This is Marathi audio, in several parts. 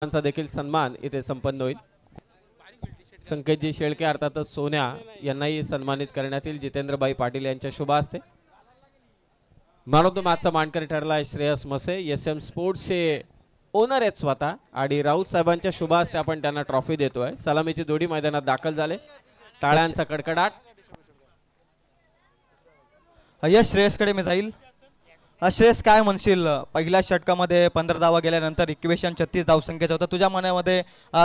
चा देखील सन्मान इथे संपन्न होईल। संकेतजी शेळके अर्थातच सोन्या यांनाही सन्मानित करण्यात येईल जितेंद्रबाई पाटील यांच्या शुभ हस्ते। मॅन ऑफ द मॅचचा मानकरी ठरलाय श्रेयस मसे, एसएम स्पोर्ट्सचे ओनर आहेत स्वतः, आणि राऊत साहेबांच्या शुभ हस्ते आपण त्यांना ट्रॉफी देतोय। सलामीची दोडी मैदानात दाखल झाले, टाळ्यांचा कडकडाट। यश श्रेयसकडे मी जाईल। श्रेयस, काय म्हणशील, पहिल्या षटकामध्ये 15 धावा गेल्यानंतर इक्वेशन 36 धावसंख्येचा होता, तुझ्या मनामध्ये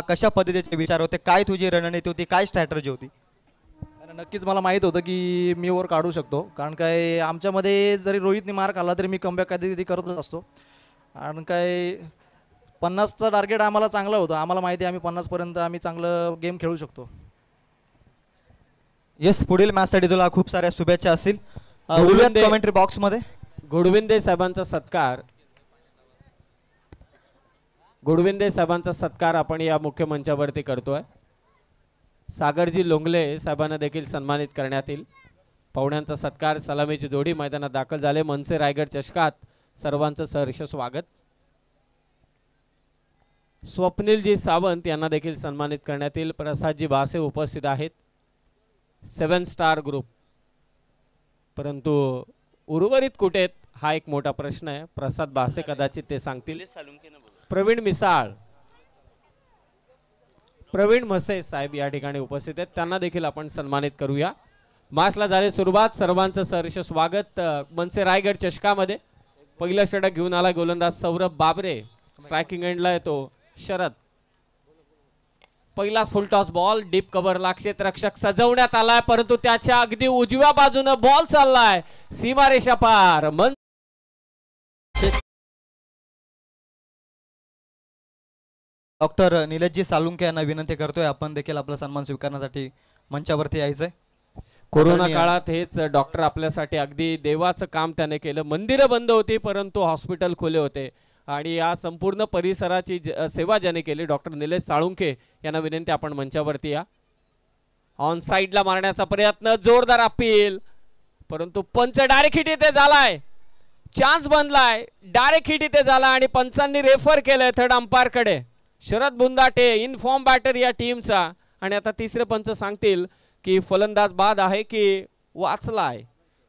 कशा पद्धतीचे विचार होते, काय तुझी रणनीती होती, काय स्ट्रॅटर्जी होती? नक्कीच मला माहीत होतं की मी ओव्हर काढू शकतो, कारण काय आमच्यामध्ये जरी रोहितने मार खाल्ला तरी मी कमबॅक कधीतरी करतच असतो। आणि काय 50चा टार्गेट आम्हाला चांगला होता, आम्हाला माहिती आहे आम्ही 50 पर्यंत आम्ही चांगलं गेम खेळू शकतो। यस, पुढील मॅचसाठी तुला खूप साऱ्या शुभेच्छा असतील। कमेंट्री बॉक्स मध्ये गुडविंदे साहेबांचा सत्कार, गुडविंदे साहेबांचा सत्कार आपण या मुख्य मंचावरती करतोय। सागरजी लोंगले साहेबांना देखील सन्मानित करण्यात येईल। पाहुण्यांचा सत्कार, सलामीची जोडी मैदानात दाखल झाले। मनसे रायगड चषकात सर्वांचं सहर्ष स्वागत। स्वप्नीलजी सावंत यांना देखील सन्मानित करण्यात येईल। प्रसादजी बासे उपस्थित आहेत, 7 स्टार ग्रुप। परंतु उर्वरित कुठे आहेत हा एक मोठा प्रश्न आहे, प्रसाद बासे कदाचित ते सांगतील। प्रवीण मिसाळ, प्रवीण मसे साहेब या ठिकाणी उपस्थित आहेत, त्यांना देखील आपण सन्मानित करूया। मॅचला झाली सुरुवात, सर्वांचं सहर्ष स्वागत। मनसे रायगड चषकामध्ये पहिलं षटक घेऊन आला गोलंदाज सौरभ बाबरे, स्ट्रायकिंग एंडला येतो शरद। पहिलाच फुल टॉस बॉल, डीप कव्हरला क्षेत्ररक्षक सजवण्यात आलाय, परंतु त्याच्या अगदी उजव्या बाजूने बॉल चाललाय सीमारेषा पार। डॉक्टर निलेशजी सालुंके यांना विनंती करतोय, आपण देखील आपला सन्मान स्वीकारण्यासाठी मंचावरती यायचंय। कोरोना काळात हेच डॉक्टर आपल्यासाठी अगदी देवाचं काम त्याने केलं। मंदिरं बंद होती परंतु हॉस्पिटल खुले होते, आणि या संपूर्ण परिसराची सेवा ज्याने केली डॉक्टर निलेश साळुंके यांना विनंती, आपण मंचावरती या। ऑन साइडला मारण्याचा प्रयत्न, जोरदार अपील, परंतु पंच डायरेक्ट हिट इथे झालाय, चान्स बनलाय, डायरेक्ट हिट इथे झाला आणि पंचांनी रेफर केलंय थर्ड अंपायर कडे। शरद बुंदाटे इन फॉर्म बॅटर या टीमचा, आणि आता तिसरे पंच सांगतील की फलंदाज बाद आहे की वाचलाय।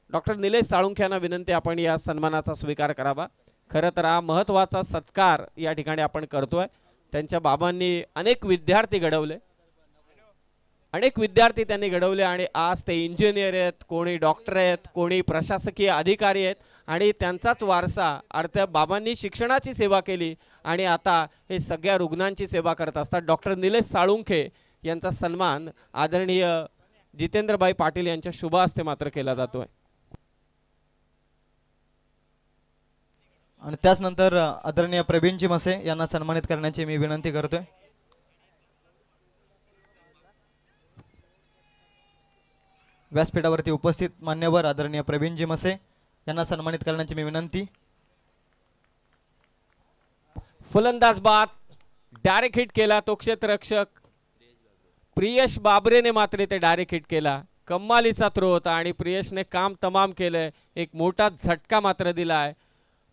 डॉक्टर निलेश साळुंखे यांना विनंती, आपण या सन्मानाचा स्वीकार करावा। खरं तर हा महत्त्वाचा सत्कार या ठिकाणी आपण करतोय। त्यांच्या बाबांनी अनेक विद्यार्थी घडवले, अनेक विद्यार्थी त्यांनी घडवले, आणि आज ते इंजिनियर आहेत, कोणी डॉक्टर आहेत, कोणी प्रशासकीय अधिकारी आहेत, आणि त्यांचाच वारसा अर्थात बाबांनी शिक्षणाची सेवा केली आणि आता हे सगळ्या रुग्णांची सेवा करत असतात। डॉक्टर निलेश साळुंखे यांचा सन्मान आदरणीय जितेंद्रबाई पाटील यांच्या शुभ हस्ते मात्र केला जातोय। आणि त्याचनंतर आदरणीय प्रवीणजी मसे यांना सन्मानित करण्याची मी विनंती करतोय। व्यासपीठावरती उपस्थित मान्यवर आदरणीय प्रवीणजी मसे यांना सन्मानित करण्याची मी विनंती। फलंदाज बाद, डायरेक्ट हिट केला तो क्षेत्ररक्षक प्रियश बाबरेने मात्र ते डायरेक्ट हिट केला। कमालीचा थ्रो होता आणि प्रियशने काम तमाम केलंय, एक मोठा झटका मात्र दिलाय।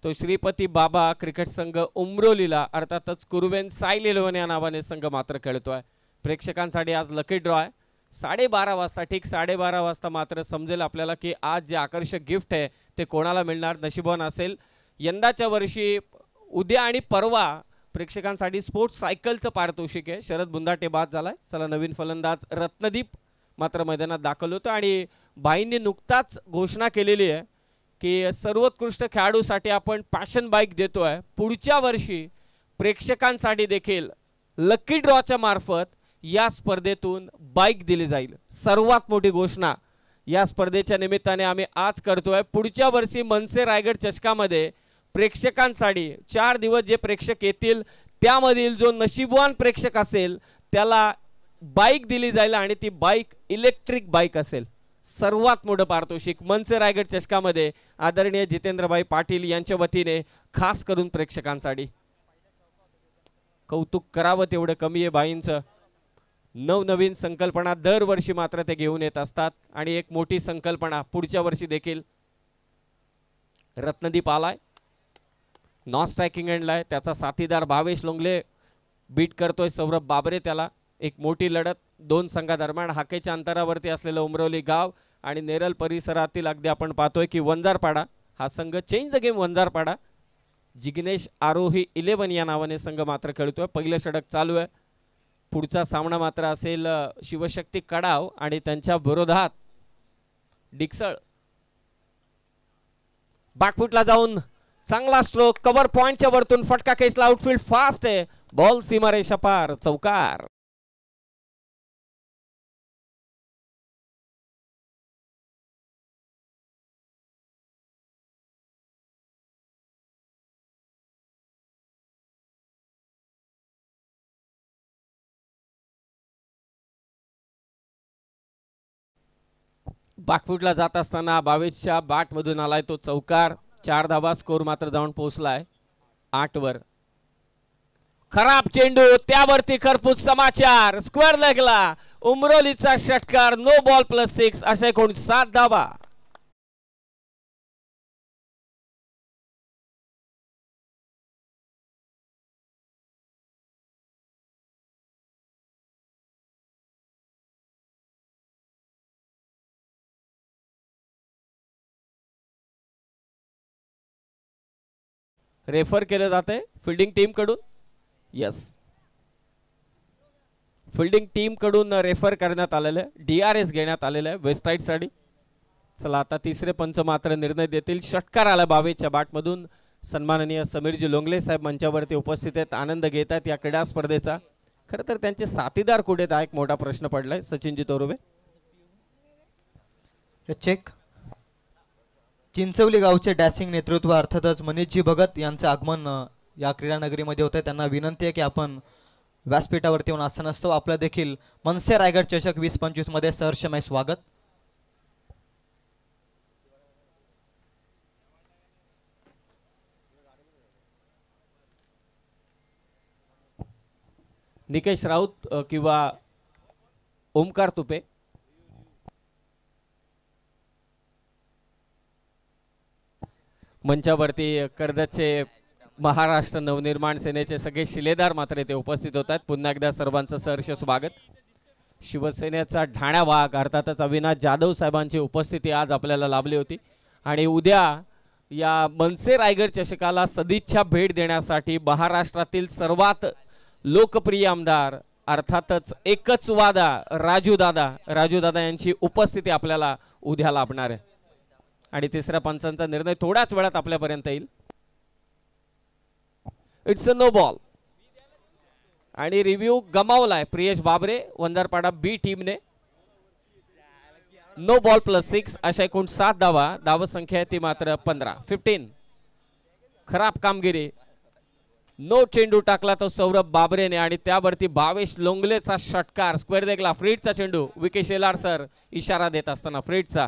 तो श्रीपती बाबा क्रिकेट संघ उमरोलीला अर्थातच कुरुवेन साईल 11 या नावाने संघ मात्र खेळतोय। प्रेक्षकांसाठी आज लकी ड्रॉ आहे 12:30 वाजता, ठीक 12:30 वाजता मात्र समजेल आपल्याला की आज जे आकर्षक गिफ्ट आहे ते कोणाला मिळणार, नशिबवान असेल। यंदाच्या वर्षी उद्या आणि परवा प्रेक्षकांसाठी स्पोर्ट्स सायकलचं पारितोषिक आहे। शरद बुंदाटे बाद झालाय, चला नवीन फलंदाज रत्नदीप मात्र मैदानात दाखल होतो, आणि भाईंनी नुकताच घोषणा केलेली आहे की सर्वोत्कृष्ट खेळाडूसाठी आपण पॅशन बाईक देतोय। पुढच्या वर्षी प्रेक्षकांसाठी देखील लकी ड्रॉच्या मार्फत या स्पर्धेतून बाईक दिली जाईल। सर्वात मोठी घोषणा या स्पर्धेच्या निमित्ताने आम्ही आज करतोय। पुढच्या वर्षी मनसे रायगड चषकामध्ये प्रेक्षकांसाठी 4 दिवस जे प्रेक्षक येतील त्यामधील जो नशीबवान प्रेक्षक असेल त्याला बाईक दिली जाईल, आणि ती बाईक इलेक्ट्रिक बाईक असेल। सर्वात मोठं पारितोषिक मनसे रायगड चषकामध्ये आदरणीय जितेंद्रबाई पाटील यांच्या वतीने खास करून प्रेक्षकांसाठी। कौतुक करावं तेवढं कमी आहे बाईंचं। नवनवीन संकल्पना दरवर्षी मात्र ते घेऊन येत असतात, आणि एक मोठी संकल्पना पुढच्या वर्षी देखील रत्नदीप आलाय, नॉन स्ट्रायकिंग एंडला आहे, त्याचा साथीदार भावेश लोंगले बीट करतोय सौरभ बाबरे त्याला. एक मोठी लढत दोन संघादरम्यान. हाकेच्या अंतरावरती असलेलं उमरवली गाव आणि नेरळ परिसरातील अगदी आपण पाहतोय की वंजारपाडा हा संघ change the game Vanjarpada. Jignesh आरोही 11 या नावाने संघ मात्र खेळतोय. पहिलं षटक चालू आहे. पुढचा सामना मात्र असेल शिवशक्ती कडाव आणि त्यांच्या विरोधात डिक्सळ. बॅकफुटला जाऊन चांगला स्ट्रोक. कव्हर पॉइंटच्या वरतून फटका खेचला. आउटफील्ड फास्ट आहे. बॉल सीमारेषा पार. चौकार. बॅकफुटला जात असताना 22च्या बॅट मधून आलाय तो चौकार. 4 धावा. स्कोर मात्र जाऊन पोहोचलाय 8 वर. खराब चेंडू त्यावरती खरपूस समाचार. स्क्वेअर लेगला उमरोलीचा षटकार. नो बॉल +6 असे एकूण 7 धावा. रेफर केलं जाते फिल्डिंग टीम कडून. यस, फिल्डिंग टीम कडून रेफर करण्यात आलेलं DRS घेण्यात आलेलं आहे वेस्ट साइड साठी. चला आता तिसरे पंच मात्र निर्णय देतील. षटकार आला 22च्या बॅट मधून. सन्माननीय समीरजी लोंगले साहेब मंचावरती उपस्थित आहेत. आनंद घेत आहेत या क्रीडा स्पर्धेचा. खरं तर त्यांचे साथीदार कुठे हा एक मोठा प्रश्न पडलाय. सचिनजी तोरुबे. चेक. चिंचवली गावचे डॅशिंग नेतृत्व अर्थातच मनीषजी भगत यांचं आगमन या क्रीडा नगरीमध्ये होतं. त्यांना विनंती आहे की आपण व्यासपीठावरती येऊन आसन असतो. आपलं देखील मनसे रायगड चषक 2025 मध्ये सहर्षमय स्वागत. निकेश राऊत किंवा ओमकार तुपे. मंचावरती कर्जतचे महाराष्ट्र नवनिर्माण सेनेचे सगळे शिलेदार मात्र इथे उपस्थित होतात. पुन्हा एकदा सर्वांचं सहर्ष स्वागत. शिवसेनेचा ढाण्या वाघ अर्थातच अविनाश जाधव साहेबांची उपस्थिती आज आपल्याला लाभली होती. आणि उद्या या मनसे रायगड चषकाला सदिच्छा भेट देण्यासाठी महाराष्ट्रातील सर्वात लोकप्रिय आमदार अर्थातच एकच वादा राजू दादा यांची उपस्थिती आपल्याला उद्या लाभणार आहे. आणि तिसऱ्या पंचांचा निर्णय थोड्याच वेळात आपल्यापर्यंत येईल. It's a no ball. आणि रिव्ह्यू गमावलाय प्रियेश बाबरे वंजारपाडा बी टीमने. नो बॉल +6 अशा एकूण 7 धावा. धावसंख्या आहे ती मात्र 15. खराब कामगिरी. नो चेंडू टाकला तो सौरभ बाबरेने आणि त्यावरती भावेश लोंगलेचा षटकार. स्क्वेअर देखला. फ्रीडचा चेंडू. विके शेलार सर इशारा देत असताना फ्रीडचा.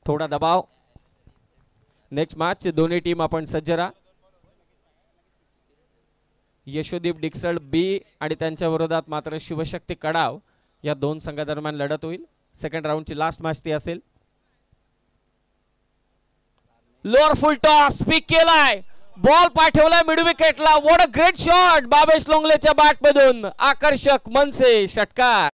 थोडा दबाव. नेक्स्ट मॅच दोन्ही टीम आपण सज्ज राहा. यशोदीप डिक्सळ बी आणि त्यांच्या विरोधात मात्र शिवशक्ती कडाव या दोन संघादरम्यान लढत होईल. सेकंड राऊंडची लास्ट मॅच ती असेल. लोअर फुल टॉस स्पीक केलाय. बॉल पाठवलाय मिड विकेटला. What a great shot Bhavesh लोंगलेच्या बॅट मधून. आकर्षक मनसे षटकार.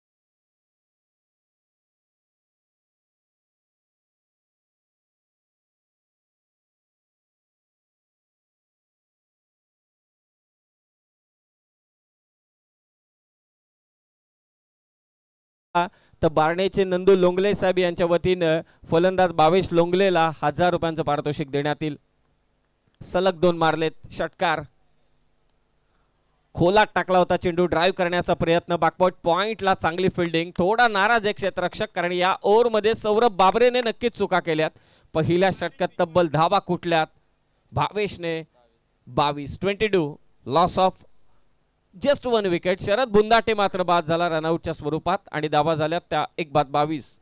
तर बारणेचे नंदू लोंगले साहेब यांच्या वतीनं फलंदाज भावेश लोंगलेला 1000 रुपयांचं पारितोषिक देण्यात येईल. सलग 2 मारलेत. षटकार. खोलात टाकला होता चेंडू. ड्राईव्ह करण्याचा प्रयत्न. बॅकवर्ड पॉइंटला चांगली फिल्डिंग. थोडा नाराज आहे क्षेत्ररक्षक कारण या ओव्हरमध्ये सौरभ बाबरेने नक्कीच चुका केल्यात. पहिल्या षटकात तब्बल धावा कुठल्यात. भावेशने 22 loss of just 1 wicket. Sharad Bundate मात्र बाद झाला रनआउटच्या स्वरूपात आणि धावा झाल्या त्या 1 बाद 22.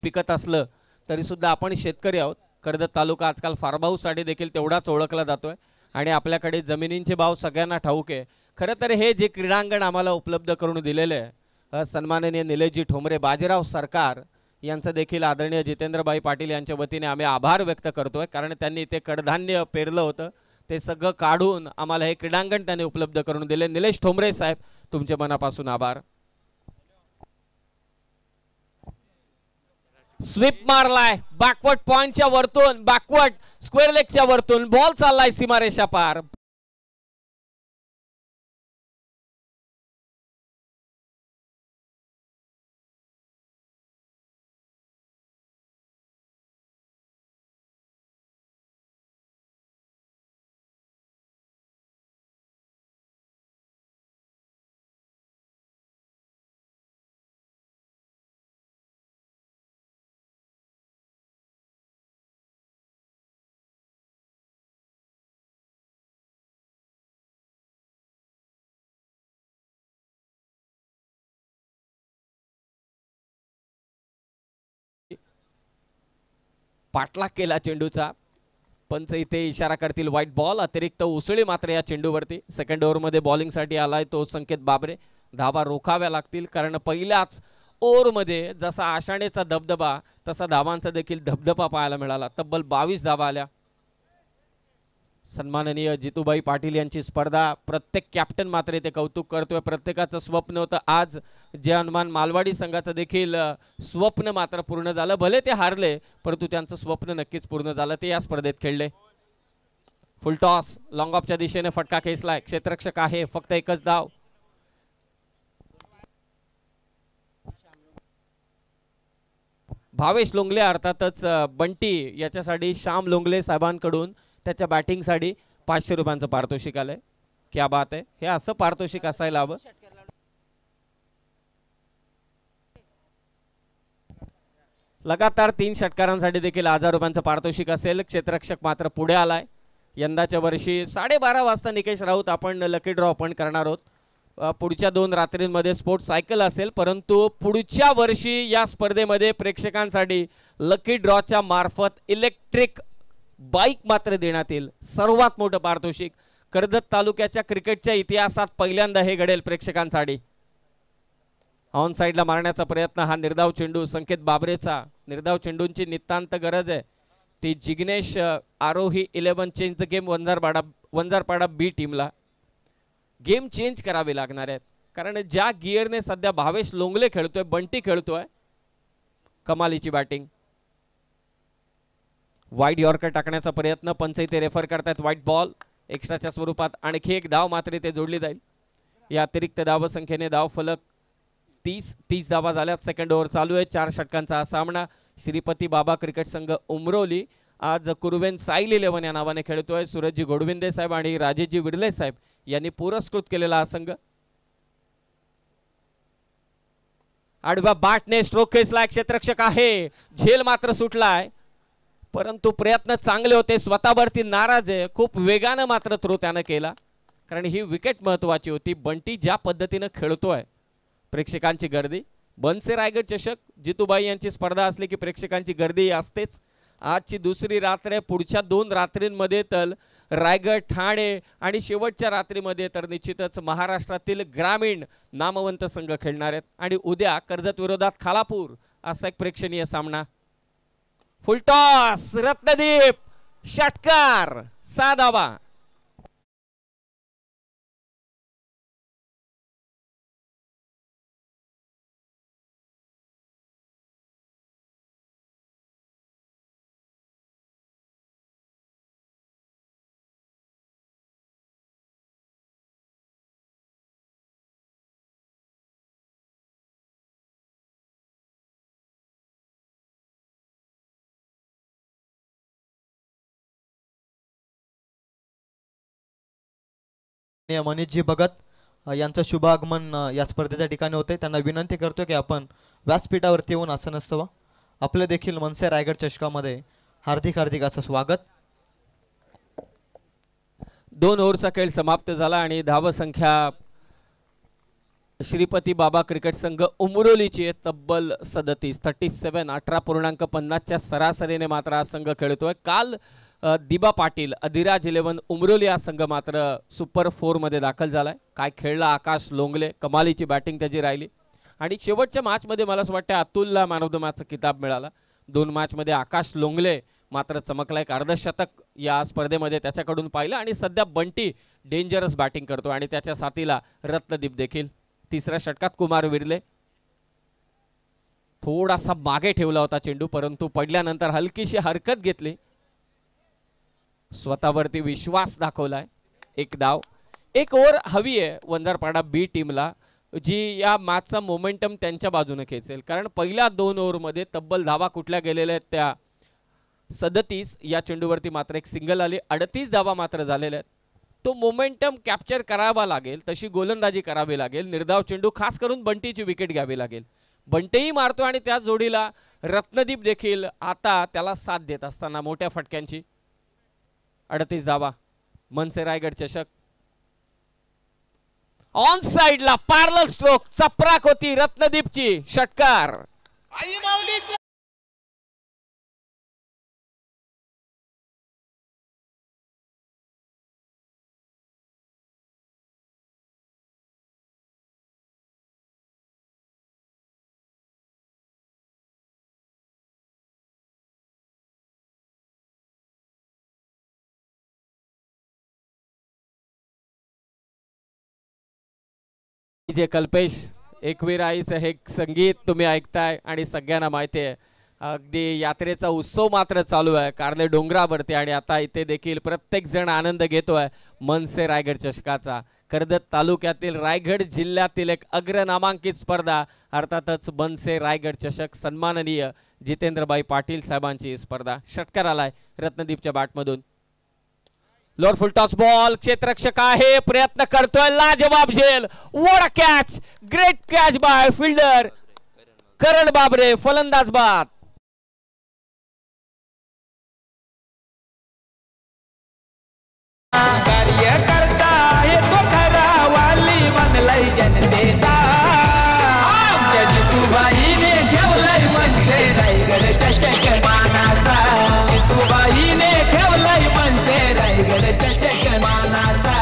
पिकत असलं तरी सुद्धा आपण शेतकरी आहोत. कर्जत तालुका आजकाल फार्म हाऊससाठी देखील तेवढाच ओळखला जातोय आणि आपल्याकडे जमिनींचे भाव सगळ्यांना ठाऊक आहे. खरं तर हे जे क्रीडांगण आम्हाला उपलब्ध करून दिलेलं आहे, सन्माननीय निलेशजी ठोंबरे, बाजीराव सरकार यांचं देखील आदरणीय जितेंद्रभाई पाटील यांच्या वतीने आम्ही आभार व्यक्त करतोय. कारण त्यांनी ते कडधान्य पेरलं होतं, ते सगळं काढून आम्हाला हे क्रीडांगण त्यांनी उपलब्ध करून दिले. निलेश ठोंबरे साहेब, तुमचे मनापासून आभार. स्वीप मारलाय बॅकवर्ड पॉइंटच्या वरतून, बॅकवर्ड स्क्वेअर लेगच्या वरतून बॉल चाललाय सीमारेषा पार. पाठलाग केला चेंडूचा. पंच इथे इशारा करतील व्हाईट बॉल. अतिरिक्त उसळी मात्र या चेंडूवरती. सेकंड ओव्हरमध्ये बॉलिंगसाठी आलाय तो संकेत बाबरे. धावा रोखाव्या लागतील कारण पहिल्याच ओव्हरमध्ये जसा आषाढीचा धबधबा तसा धावांचा देखील धबधबा पाहायला मिळाला. तब्बल 22 धावा आल्या. सन्माननीय जितूभाई पाटील यांची स्पर्धा. प्रत्येक कॅप्टन मात्र इथे कौतुक करतोय. प्रत्येकाचं स्वप्न होतं आज जे हनुमान मालवाडी संघाचं देखील स्वप्न मात्र पूर्ण झालं. भले ते हारले परंतु त्यांचं स्वप्न नक्कीच पूर्ण झालं. ते या स्पर्धेत खेळले. फुल टॉस लॉंग ऑफच्या दिशेने फटका खेचलाय. क्षेत्ररक्षक आहे, फक्त एकच धाव. भावेश लोंगले अर्थातच बंटी याच्यासाठी श्याम लोंगले साहेबांकडून त्याच्या बॅटिंगसाठी 500 रुपयांचं पारितोषिक आलंय. क्या बात आहे. हे असं पारितोषिक असायला हवं. लगातार 3 षटकारांसाठी देखील 1000 रुपयांचं पारितोषिक असेल. क्षेत्ररक्षक मात्र पुढे आलाय. यंदाच्या वर्षी 12:30 वाजता निकेश राऊत आपण लकी ड्रॉ पण करणार आहोत. पुढच्या 2 रात्रींमध्ये स्पोर्ट्स सायकल असेल परंतु पुढच्या वर्षी या स्पर्धेमध्ये प्रेक्षकांसाठी लकी ड्रॉच्या मार्फत इलेक्ट्रिक बाईक मात्र देण्यात येईल. सर्वात मोठं पारितोषिक कर्जत तालुक्याच्या क्रिकेटच्या इतिहासात पहिल्यांदा हे घडेल प्रेक्षकांसाठी. ऑन साइडला मारण्याचा प्रयत्न. हा निर्धाव चेंडू संकेत बाबरेचा. निर्धाव चेंडूंची नितांत गरज आहे. ती जिग्नेश आरोही 11 चेंज द गेम वंजारपाडा बी टीमला गेम चेंज करावे लागणार आहेत. कारण ज्या गिअरने सध्या भावेश लोंगले खेळतोय, बंटी खेळतोय, कमालीची बॅटिंग. वाईड यॉर्कर टाकण्याचा प्रयत्न. पंच इथे रेफर करतात व्हाईट बॉल. एक्स्ट्राच्या स्वरूपात आणखी एक धाव मात्र इथे जोडली जाईल. या अतिरिक्त धाव संख्येने धाव फलक 30 धावा झाल्यात. सेकंड ओव्हर चालू आहे. 4 षटकांचा हा सामना. श्रीपती बाबा क्रिकेट संघ उमरोली आज कुरुवेन साईल 11 या नावाने खेळतोय. सूरजजी गोडविंदे साहेब आणि राजेशजी विडले साहेब यांनी पुरस्कृत केलेला हा संघ. आडव्या बॅटने स्ट्रोक खेचला. क्षेत्ररक्षक आहे. झेल मात्र सुटलाय परंतु प्रयत्न चांगले होते. स्वतःवरती नाराज आहे. खूप वेगानं मात्र थ्रो त्यानं केला कारण ही विकेट महत्वाची होती. बंटी ज्या पद्धतीनं खेळतोय, प्रेक्षकांची गर्दी. बनसे रायगड चषक जितूबाई यांची स्पर्धा असली की प्रेक्षकांची गर्दी असतेच. आजची दुसरी रात्र आहे. पुढच्या 2 रात्रींमध्ये तर रायगड, ठाणे आणि शेवटच्या रात्रीमध्ये तर निश्चितच महाराष्ट्रातील ग्रामीण नामवंत संघ खेळणार आहेत. आणि उद्या कर्जत विरोधात खालापूर असा एक प्रेक्षणीय सामना. फुलटॉस रत्नदीप षटकार 6 धावा. मनीषजी भगत यांचं शुभ आगमन या स्पर्धेच्या ठिकाणी होते. त्यांना विनंती करतो की आपण व्यासपीठावरती येऊन आसन असावं. आपलं देखील मनसे रायगड चषकामध्ये हार्दिक हार्दिक असं स्वागत. 2 ओव्हरचा खेळ समाप्त झाला आणि धावसंख्या श्रीपती बाबा क्रिकेट संघ उमरोलीची आहे, तब्बल 37 18.50च्या सरासरीने मात्र हा संघ खेळतोय. काल दिबा पाटील अधिराज 11 उमरोली हा संघ मात्र सुपर 4 मध्ये दाखल झालाय. काय खेळला आकाश लोंगले, कमालीची बॅटिंग त्याची राहिली. आणि शेवटच्या मॅच मध्ये मला असं वाटतं अतुलला मॅन ऑफ द मॅचचा किताब मिळाला. 2 मॅच मध्ये आकाश लोंगले मात्र चमकला, एक अर्धशतक या स्पर्धेमध्ये त्याच्याकडून पाहिलं. आणि सध्या बंटी डेंजरस बॅटिंग करतो आणि त्याच्या साथीला रत्नदीप देखील. तिसऱ्या षटकात कुमार विरले थोडासा मागे ठेवला होता चेंडू, परंतु पडल्यानंतर हलकीशी हरकत घेतली, स्वतःवरती विश्वास दाखवलाय. एक धाव, एक ओव्हर हवी आहे वंजारपाडा बी टीमला, जी या मॅचचा मोमेंटम त्यांच्या बाजूने खेचेल. कारण पहिल्या 2 ओव्हरमध्ये तब्बल धावा कुठल्या गेलेल्या आहेत त्या 37, या चेंडूवरती मात्र एक सिंगल आली. 38 धावा मात्र झालेल्या आहेत. तो मोमेंटम कॅप्चर करावा लागेल, तशी गोलंदाजी करावी लागेल. निर्धाव चेंडू खास करून बंटीची विकेट घ्यावी लागेल. बंटेही मारतो आणि त्या जोडीला रत्नदीप देखील आता त्याला साथ देत असताना मोठ्या फटक्यांची. 38 धावा, मनसे रायगड चषक. ऑन साइडला पार्लर स्ट्रोक, चपराक होती रत्नदीपची, षटकार. जे कल्पेश एकवीर आईचं हे संगीत तुम्ही ऐकताय आणि सगळ्यांना माहिती आहे, अगदी यात्रेचा उत्सव मात्र चालू आहे कारले डोंगरावरती. आणि आता इथे देखील प्रत्येक जण आनंद घेतोय मनसे रायगड चषकाचा. कर्जत तालुक्यातील रायगड जिल्ह्यातील एक अग्रनामांकित स्पर्धा, अर्थातच मनसे रायगड चषक. सन्माननीय जितेंद्रबाई पाटील साहेबांची स्पर्धा. षटकार आलाय रत्नदीपच्या बॅटमधून. लोअर फुल टॉस बॉल, क्षेत्ररक्षक आहे, प्रयत्न करतोय, लाजवाब झेल, what a catch, great catch by fielder Karan Babare, फलंदाज बाद. कार्यकर्ता आहे तो खरा, वाली बनलाय जनतेचा. आमच्या जितूबाईने ठेवलाय मनसे रायगड चषक मानाचा. जितूबाईने ठेवलाय मनसे रायगड चषक मानाचा.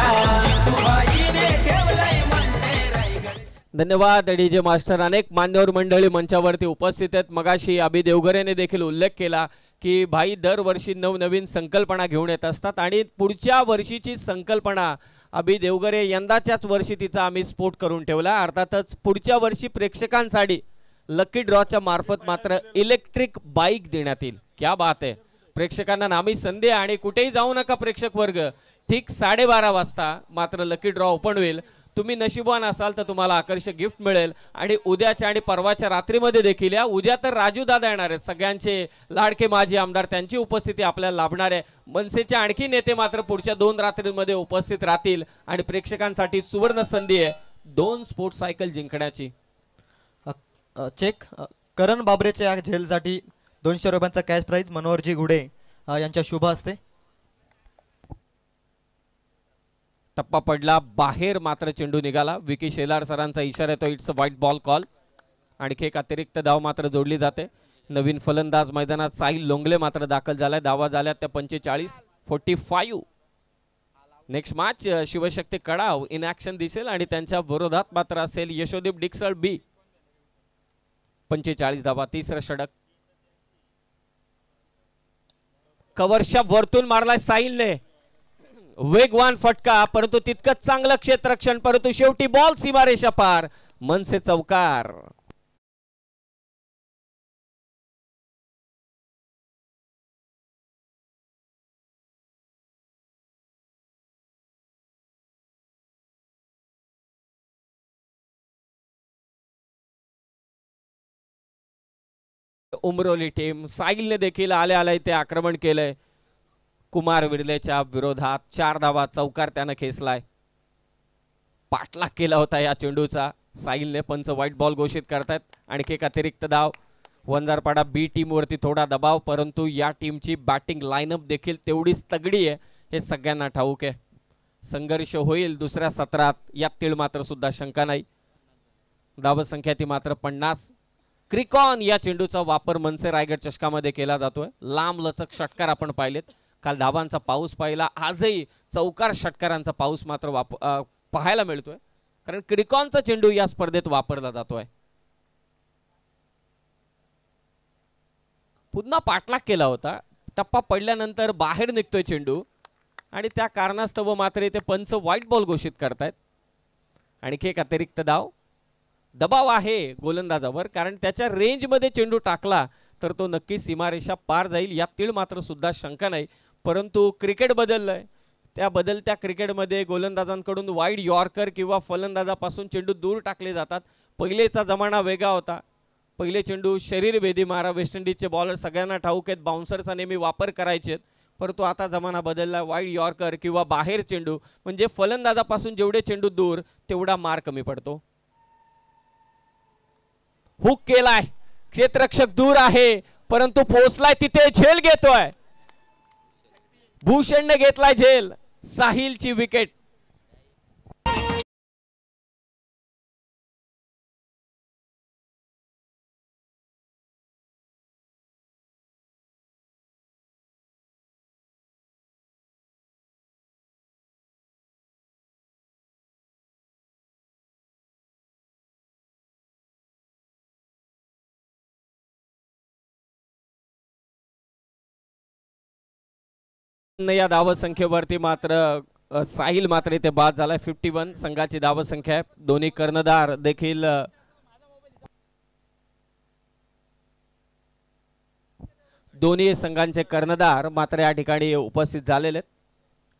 जितूबाईने ठेवलाय मनसे रायगड. धन्यवाद डीजे मास्टर. अनेक मान्यवर मंडळी मंचावरती उपस्थित आहेत. मगाशी अभि देवगरेने देखील उल्लेख केला की भाई दरवर्षी नवनवीन संकल्पना घेऊन येत असतात आणि पुढच्या वर्षीची संकल्पना अभि देवगरे यंदाच्याच वर्षी तिचा आम्ही स्फोट करून ठेवला. अर्थातच पुढच्या वर्षी प्रेक्षकांसाठी लकी ड्रॉच्या मार्फत मात्र इलेक्ट्रिक बाईक देण्यात येईल. क्या बात आहे, प्रेक्षकांना नामी संधी. आणि कुठेही जाऊ नका प्रेक्षक वर्ग, ठीक 12:30 वाजता मात्र लकी ड्रॉ ओपन होईल. तुम्ही नशीबवान असाल तर तुम्हाला आकर्षक गिफ्ट मिळेल. आणि उद्याच्या आणि परवाच्या रात्रीमध्ये देखील या. उद्या तर राजू दादा येणार आहेत, सगळ्यांचे लाडके माजी आमदार, त्यांची उपस्थिती आपल्याला लाभणार आहे. मनसेचे आणखी नेते मात्र पुढच्या 2 रात्रींमध्ये उपस्थित राहतील आणि प्रेक्षकांसाठी सुवर्ण संधी आहे 2 स्पोर्ट्स सायकल जिंकण्याची. चेक करण बाबरेच्या झेलसाठी 200 रुपयांचा कॅश प्राइज मनोहरजी गुडे यांच्या शुभ हस्ते. टप्पा पडला बाहेर, मात्र चेंडू निघाला. विकी शेलार सरांचा इशारा येतो, it's a white ball call. आणखी एक अतिरिक्त धाव मात्र जोडली जाते. नवीन फलंदाज मैदानात साहिल लोंगले मात्र दाखल झालाय. धावा झाल्या त्या 45. Next match Shivshakti Kadav in action दिसेल आणि त्यांच्या विरोधात मात्र असेल यशोदीप डिक्सळ बी. 45 धावा, तिसरं षटक. कव्हरच्या वरतून मारलाय साहिलने, वेगवान फटका, परंतु तितकंच चांगलं क्षेत्ररक्षण, परंतु शेवटी बॉल सीमारेषा पार. मनसे चौकार. उमरोली टीम साहिलने देखील आले ते आक्रमण केलंय कुमार विर्लेच्या विरोधात. 4 धावा, चौकार त्यानं खेचलाय. पाठलाग केला होता या चेंडूचा. साहिलने पंच व्हाईट बॉल घोषित करतायत. आणखी एक अतिरिक्त धाव. वंजारपाडा बी टीम वरती थोडा दबाव, परंतु या टीमची बॅटिंग लाईनअप देखील तेवढीच तगडी आहे, हे सगळ्यांना ठाऊक आहे. संघर्ष होईल दुसऱ्या सत्रात, यात तीळ मात्र सुद्धा शंका नाही. धावसंख्या ती मात्र 50. क्रिकॉन या चेंडूचा वापर मनसे रायगड चषकामध्ये केला जातोय. लांब लचक षटकार आपण पाहिलेत. काल धावांचा पाऊस पाहिला. आजही चौकार षटकारांचा पाऊस मात्र पाहायला मिळतोय, कारण क्रिकॉनचा चेंडू या स्पर्धेत वापरला जातोय. पुन्हा पाठलाग केला होता. टप्पा पडल्यानंतर बाहेर निघतोय चेंडू आणि त्या कारणास्तव मात्र इथे पंच व्हाईट बॉल घोषित करतायत. आणखी एक अतिरिक्त धाव. दबाव आहे गोलंदाजावर, कारण त्याच्या रेंजमध्ये चेंडू टाकला तर तो नक्की सीमारेषा पार जाईल यात तीळ मात्र सुद्धा शंका नाही. परंतु क्रिकेट बदललंय. त्या बदलत्या क्रिकेटमध्ये गोलंदाजांकडून वाईड यॉर्कर किंवा फलंदाजापासून चेंडू दूर टाकले जातात. पहिलेचा जमाना वेगळा होता. पहिले चेंडू शरीरभेदी मारा. वेस्ट इंडिजचे बॉलर सगळ्यांना ठाऊक आहेत, बाउन्सरचा नेहमी वापर करायचे. परंतु आता जमाना बदलला. वाईड यॉर्कर किंवा बाहेर चेंडू म्हणजे फलंदाजापासून जेवढे चेंडू दूर तेवढा मार कमी पडतो. हुक केलाय. क्षेत्ररक्षक दूर आहे, परंतु पोहोचलाय तिथे. झेल घेतोय. भूषणने घेतलाय झेल. साहिलची विकेट. या धावसंख्येवरती मात्र साहिल मात्र इथे बाद झालाय. 51 संघाची धावसंख्या आहे. दोन्ही कर्णधार देखील दोन्ही संघांचे कर्णधार मात्र या ठिकाणी उपस्थित झालेले आहेत.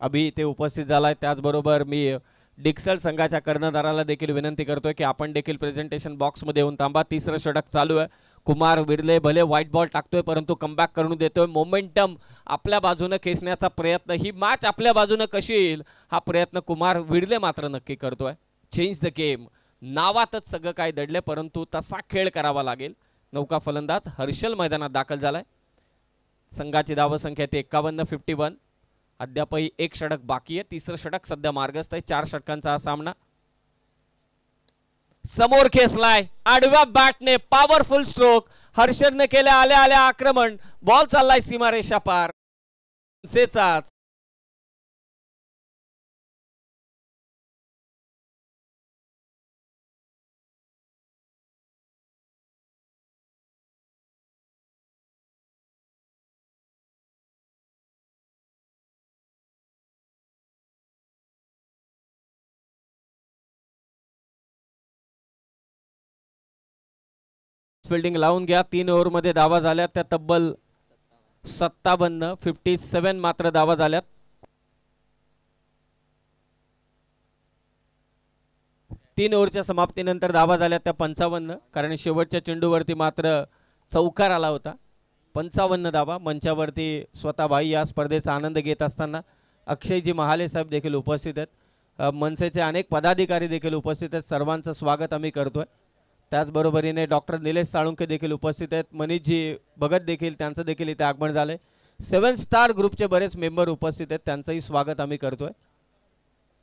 अभि इथे उपस्थित झालाय. त्याचबरोबर मी डिक्सल संघाच्या कर्णधाराला देखील विनंती करतोय की आपण देखील प्रेझेंटेशन बॉक्समध्ये येऊन थांबा. तिसरं षटक चालू आहे. कुमार विरले भले व्हाईट बॉल टाकतोय, परंतु कमबॅक करून देतोय. मोमेंटम आपल्या बाजूने खेचण्याचा प्रयत्न, ही मॅच आपल्या बाजूने कशी येईल हा प्रयत्न कुमार विरले मात्र नक्की करतोय. चेंज द गेम नावातच सगळं काय दडले, परंतु तसा खेळ करावा लागेल. नौका फलंदाज हर्षल मैदानात दाखल झालाय. संघाची धावसंख्या ती 51. 51. अद्यापही एक षटक बाकी आहे. तिसरं षटक सध्या मार्गस्थ आहे. 4 षटकांचा हा सामना. समोर खेचलाय आडव्या बॅटने. Powerful stroke. हर्षदने केले आल्या आल्या आक्रमण. बॉल चाललाय सीमारेषा पार. सेचाच फिल्डिंग लावून घ्या. 3 ओव्हरमध्ये धावा झाल्या त्या तब्बल 57. 57 मात्र धावा झाल्यात. तीन ओव्हरच्या समाप्तीनंतर धावा झाल्या त्या 55, कारण शेवटच्या चेंडूवरती मात्र चौकार आला होता. 55 धावा. मंचावरती स्वतः भाई या स्पर्धेचा आनंद घेत असताना अक्षयजी महाले साहेब देखील उपस्थित आहेत. मनसेचे अनेक पदाधिकारी देखील उपस्थित आहेत. सर्वांचं स्वागत आम्ही करतोय. त्याचबरोबरीने डॉक्टर निलेश साळुंके देखील उपस्थित आहेत. मनीषजी भगत देखील, त्यांचं देखील इथे आगमन झालंय. 7 स्टार ग्रुपचे बरेच मेंबर उपस्थित आहेत. त्यांचंही स्वागत आम्ही करतोय.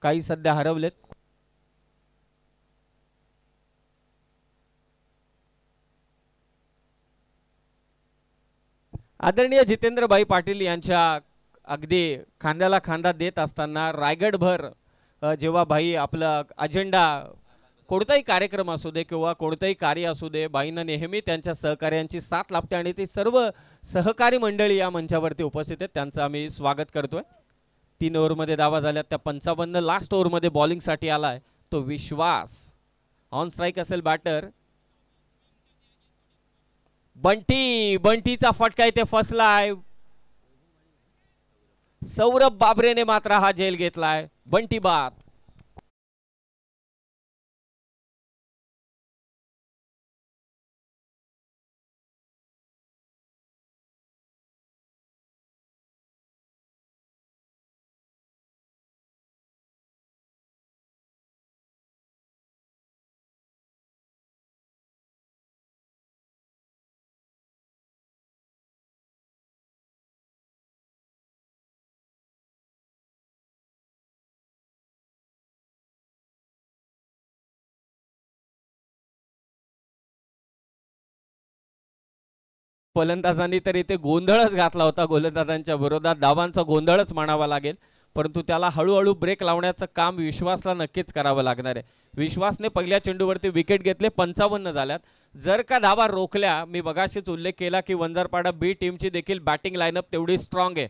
काही सध्या हरवलेत. आदरणीय जितेंद्रभाई पाटील यांच्या अगदी खांद्याला खांदा देत असताना रायगडभर जेव्हा भाई आपला अजेंडा कोणताही कार्यक्रम असू दे किंवा कोणतंही कार्य असू दे, भाईंना नेहमी त्यांच्या सहकार्यांची साथ लाभते आणि ते सर्व सहकारी मंडळी या मंचावरती उपस्थित आहेत. त्यांचं आम्ही स्वागत करतोय. 3 ओव्हरमध्ये धावा झाल्या त्या 55. लास्ट ओव्हरमध्ये बॉलिंगसाठी आलाय तो विश्वास. ऑन स्ट्राईक असेल बॅटर. बंटीचा फटका इथे फसलाय. सौरभ बाबरेने मात्र हा झेल घेतलाय. बंटी बाद. फलंदाजांनी तर इथे गोंधळच घातला होता गोलंदाजांच्या विरोधात, धावांचा गोंधळच म्हणावा लागेल. परंतु त्याला हळूहळू ब्रेक लावण्याचं काम विश्वासला नक्कीच करावं लागणार आहे. विश्वासने पहिल्या चेंडूवरती विकेट घेतले, 55 झाल्यात. जर का धावा रोखल्या, मी मगाशीच उल्लेख केला की वंजारपाडा बी टीमची देखील बॅटिंग लाईनअप तेवढी स्ट्रॉंग आहे,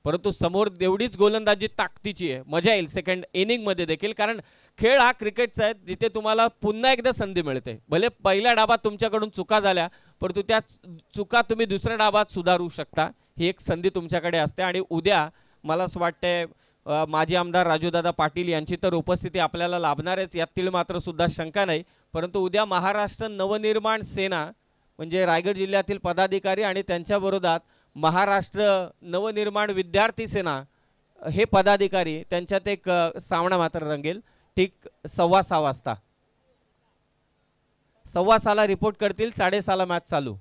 परंतु समोर तेवढीच गोलंदाजी ताकदीची आहे. मजा येईल सेकंड इनिंगमध्ये देखील, कारण खेळ हा क्रिकेटचा आहे, जिथे तुम्हाला पुन्हा एकदा संधी मिळते. भले पहिल्या डावात तुमच्याकडून चुका झाल्या, परंतु त्या चुका तुम्ही दुसऱ्या डावात सुधारू शकता. ही एक संधी तुमच्याकडे असते. आणि उद्या मला असं वाटतंय माजी आमदार राजूदादा पाटील यांची तर उपस्थिती आपल्याला लाभणारच, यातील मात्र सुद्धा शंका नाही. परंतु उद्या महाराष्ट्र नवनिर्माण सेना म्हणजे रायगड जिल्ह्यातील पदाधिकारी आणि त्यांच्या विरोधात महाराष्ट्र नवनिर्माण विद्यार्थी सेना हे पदाधिकारी, त्यांच्यात एक सामना मात्र रंगेल. ठीक 6:15 वाजता, 6:15 रिपोर्ट करतील, 6:30 मॅच चालू.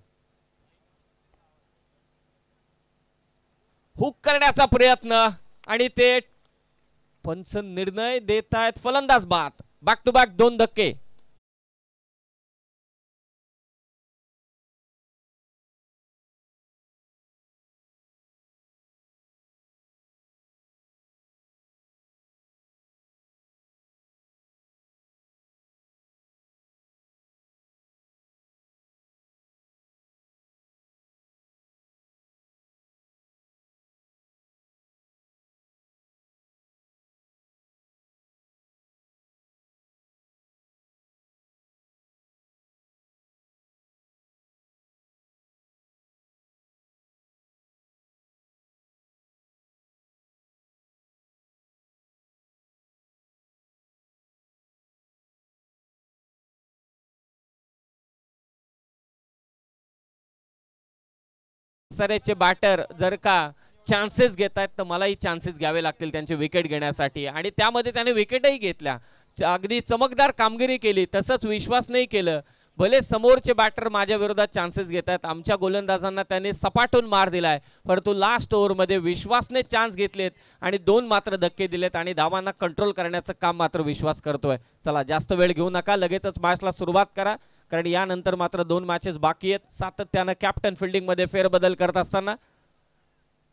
हुक करण्याचा प्रयत्न आणि ते पंच निर्णय देत आहेत. फलंदाज बाद, बॅक टू बॅक 2 धक्के. सरेचे बॅटर जर का चान्सेस घेत आहेत तर मलाही चान्सेस घ्यावे लागतील त्यांचे विकेट घेण्यासाठी. आणि त्यामध्ये त्याने विकेटही घेतल्या, अगदी चमकदार कामगिरी केली. तसंच विश्वासनेही केलं. भले समोरचे बॅटर माझ्या विरोधात चान्सेस घेत आहेत, आमच्या गोलंदाजांना त्याने सपाटून मार दिलाय, परंतु लास्ट ओव्हरमध्ये विश्वासने चान्स घेतलेत आणि 2 मात्र धक्के दिलेत आणि धावांना कंट्रोल करण्याचं काम मात्र विश्वास करतोय. चला जास्त वेळ घेऊ नका, लगेचच मॅचला सुरुवात करा, कारण यानंतर मात्र 2 मॅचेस बाकी आहेत. सातत्यानं कॅप्टन फिल्डिंग मध्ये फेरबदल करत असताना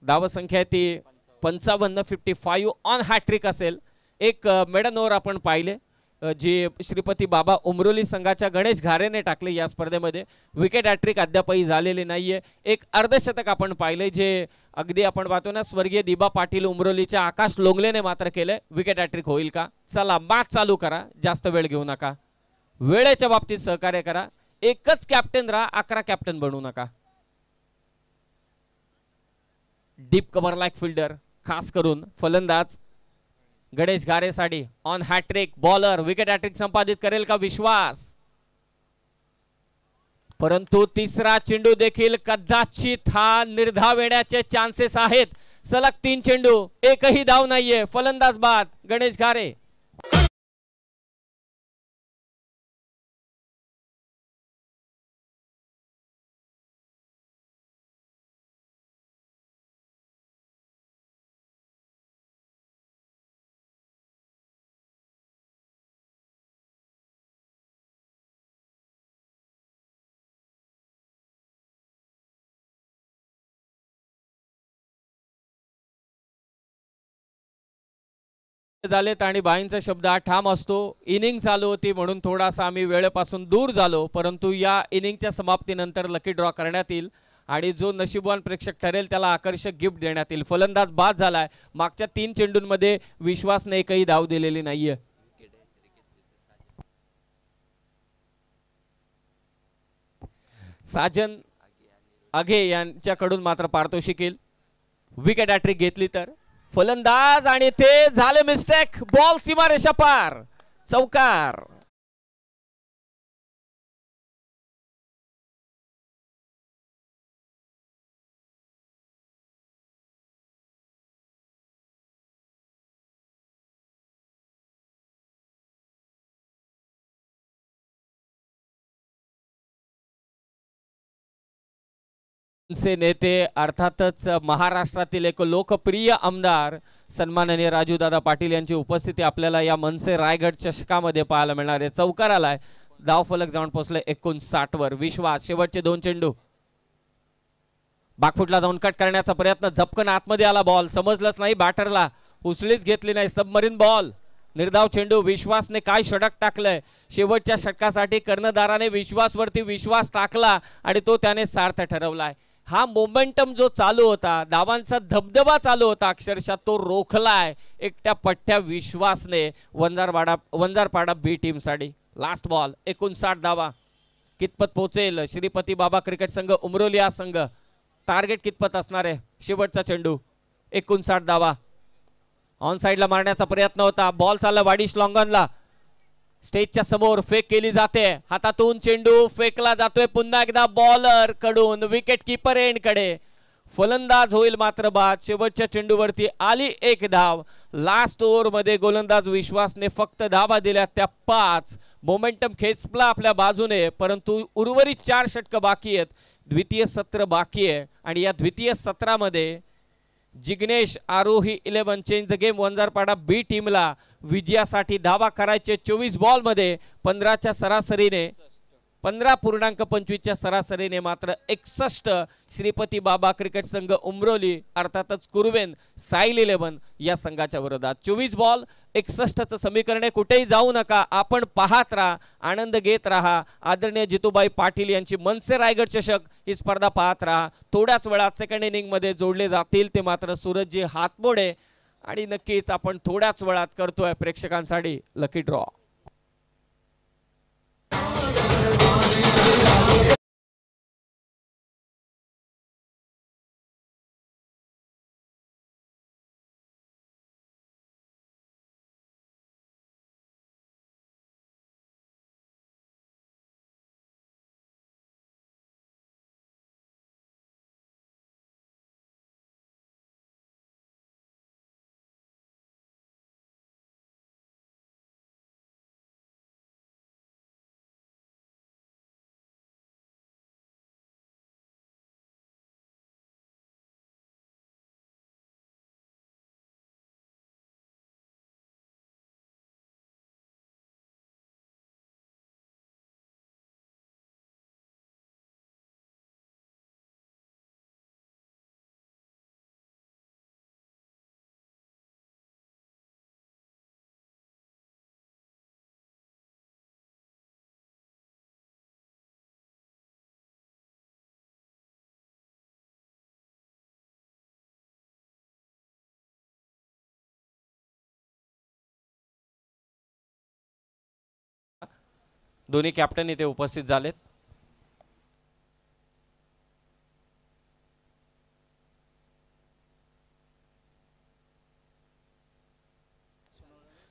धावसंख्या ती 55, 55 ऑन हॅट्रिक असेल. एक मेडन ओव्हर आपण पाहिले जी श्रीपती बाबा उमरोली संघाच्या गणेश घारेने टाकले या स्पर्धेमध्ये. विकेट हॅट्रिक अद्यापही झालेली नाहीये. एक अर्धशतक आपण पाहिले जे अगदी आपण पाहतो ना स्वर्गीय दिबा पाटील उमरोलीच्या आकाश लोंगलेने मात्र केले. विकेट हॅट्रिक होईल का? चला मॅच चालू करा, जास्त वेळ घेऊ नका, वेळेच्या बाबतीत सहकार्य करा. एकच कॅप्टन राहा, 11 कॅप्टन बनवू नका. डीप कव्हर लाईक फिल्डर, खास करून फलंदाज गणेश घारेसाठी on hattrick. Bowler wicket hattrick संपादित करेल का विश्वास? परंतु तिसरा चेंडू देखील कदाचित हा निर्धाव येण्याचे चान्सेस आहेत. सलग 3 चेंडू, एकही धाव नाहीये. फलंदाज बाद, गणेश घारे. झालेत आणि बाईंचा शब्द हा ठाम असतो. इनिंग चालू होती म्हणून थोडासा आम्ही वेळेपासून दूर झालो, परंतु या इनिंगच्या समाप्तीनंतर लकी ड्रॉ करण्यात येईल आणि जो नशीबवान प्रेक्षक ठरेल त्याला आकर्षक गिफ्ट देण्यात येईल. फलंदाज बाद झालाय. मागच्या 3 चेंडूंमध्ये विश्वासने एकही धाव दिलेली नाहीये. साजन आगे यांच्याकडून मात्र पारितोषिक येईल विकेट हॅट्रिक घेतली तर. फलंदाज आणि ते झाले मिस्टेक. बॉल सीमारेषा पार, चौकार. से नेते अर्थातच महाराष्ट्रातील एक लोकप्रिय आमदार सन्माननीय राजूदादा पाटील यांची उपस्थिती आपल्याला या मनसे रायगड चषकामध्ये पाहायला मिळणार आहे. चौकार आलाय. धाव फलक जाऊन पोहोचले 59 वर. विश्वास शेवटचे 2 चेंडू. बाकफुटला जाऊन कट करण्याचा प्रयत्न, झपकन आतमध्ये आला बॉल, समजलंच नाही बॅटरला, उचलीच घेतली नाही. सबमरीन बॉल, निर्धाव चेंडू. विश्वासने काय षटक टाकलंय. शेवटच्या षटकासाठी कर्णधाराने विश्वासवरती विश्वास टाकला आणि तो त्याने सार्थ ठरवलाय. हा मोमेंटम जो चालू होता, धावांचा धबधबा चालू होता, अक्षरशः तो रोखलाय एकट्या पठ्ठ्या विश्वासने वंजारपाडा बी टीम साठी. लास्ट बॉल, 59 धावा. कितपत पोहोचेल श्रीपती बाबा क्रिकेट संघ उमरोली हा संघ, टार्गेट कितपत असणार आहे. शेवटचा चेंडू, 59 धावा. ऑन साइडला मारण्याचा प्रयत्न होता, बॉल चालला वाडिश लॉंगॉनला, स्टेजच्या समोर फेक केली जाते, हातातून चेंडू फेकला जातोय पुन्हा एकदा बॉलर कडून विकेट कीपर एंड कडे. फलंदाज होईल मात्र बाद. शेवटच्या चेंडूवरती आली एक धाव. लास्ट ओव्हर मध्ये गोलंदाज विश्वासने फक्त धावा दिल्या त्या 5. मोमेंटम खेचला आपल्या बाजूने, परंतु उर्वरित 4 षटक बाकी आहेत. द्वितीय सत्र बाकी आहे आणि या द्वितीय सत्रामध्ये जिग्नेश आरोही 11 चेंज द गेम. वंजारपाडा बी टीमला विजयासाठी धावा करायचे. 24 बॉल मध्ये 15च्या सरासरीने 15.25च्या सरासरीने मात्र 61 श्रीपती बाबा क्रिकेट संघ उमरोली अर्थातच कुर्वेन साईल 11 या संघाच्या विरोधात. 24 बॉल 61चं समीकरण. कुठेही जाऊ नका, आपण पाहत राहा, आनंद घेत राहा. आदरणीय जितूबाई पाटील यांची मनसे रायगड चषक ही स्पर्धा पाहत राहा. थोड्याच वेळात सेकंड इनिंग मध्ये जोडले जातील ते मात्र सूरजजी हातमोडे आणि नक्कीच आपण थोड्याच वेळात करतोय प्रेक्षकांसाठी लकी ड्रॉ. दोन्ही कॅप्टन इथे उपस्थित झालेत.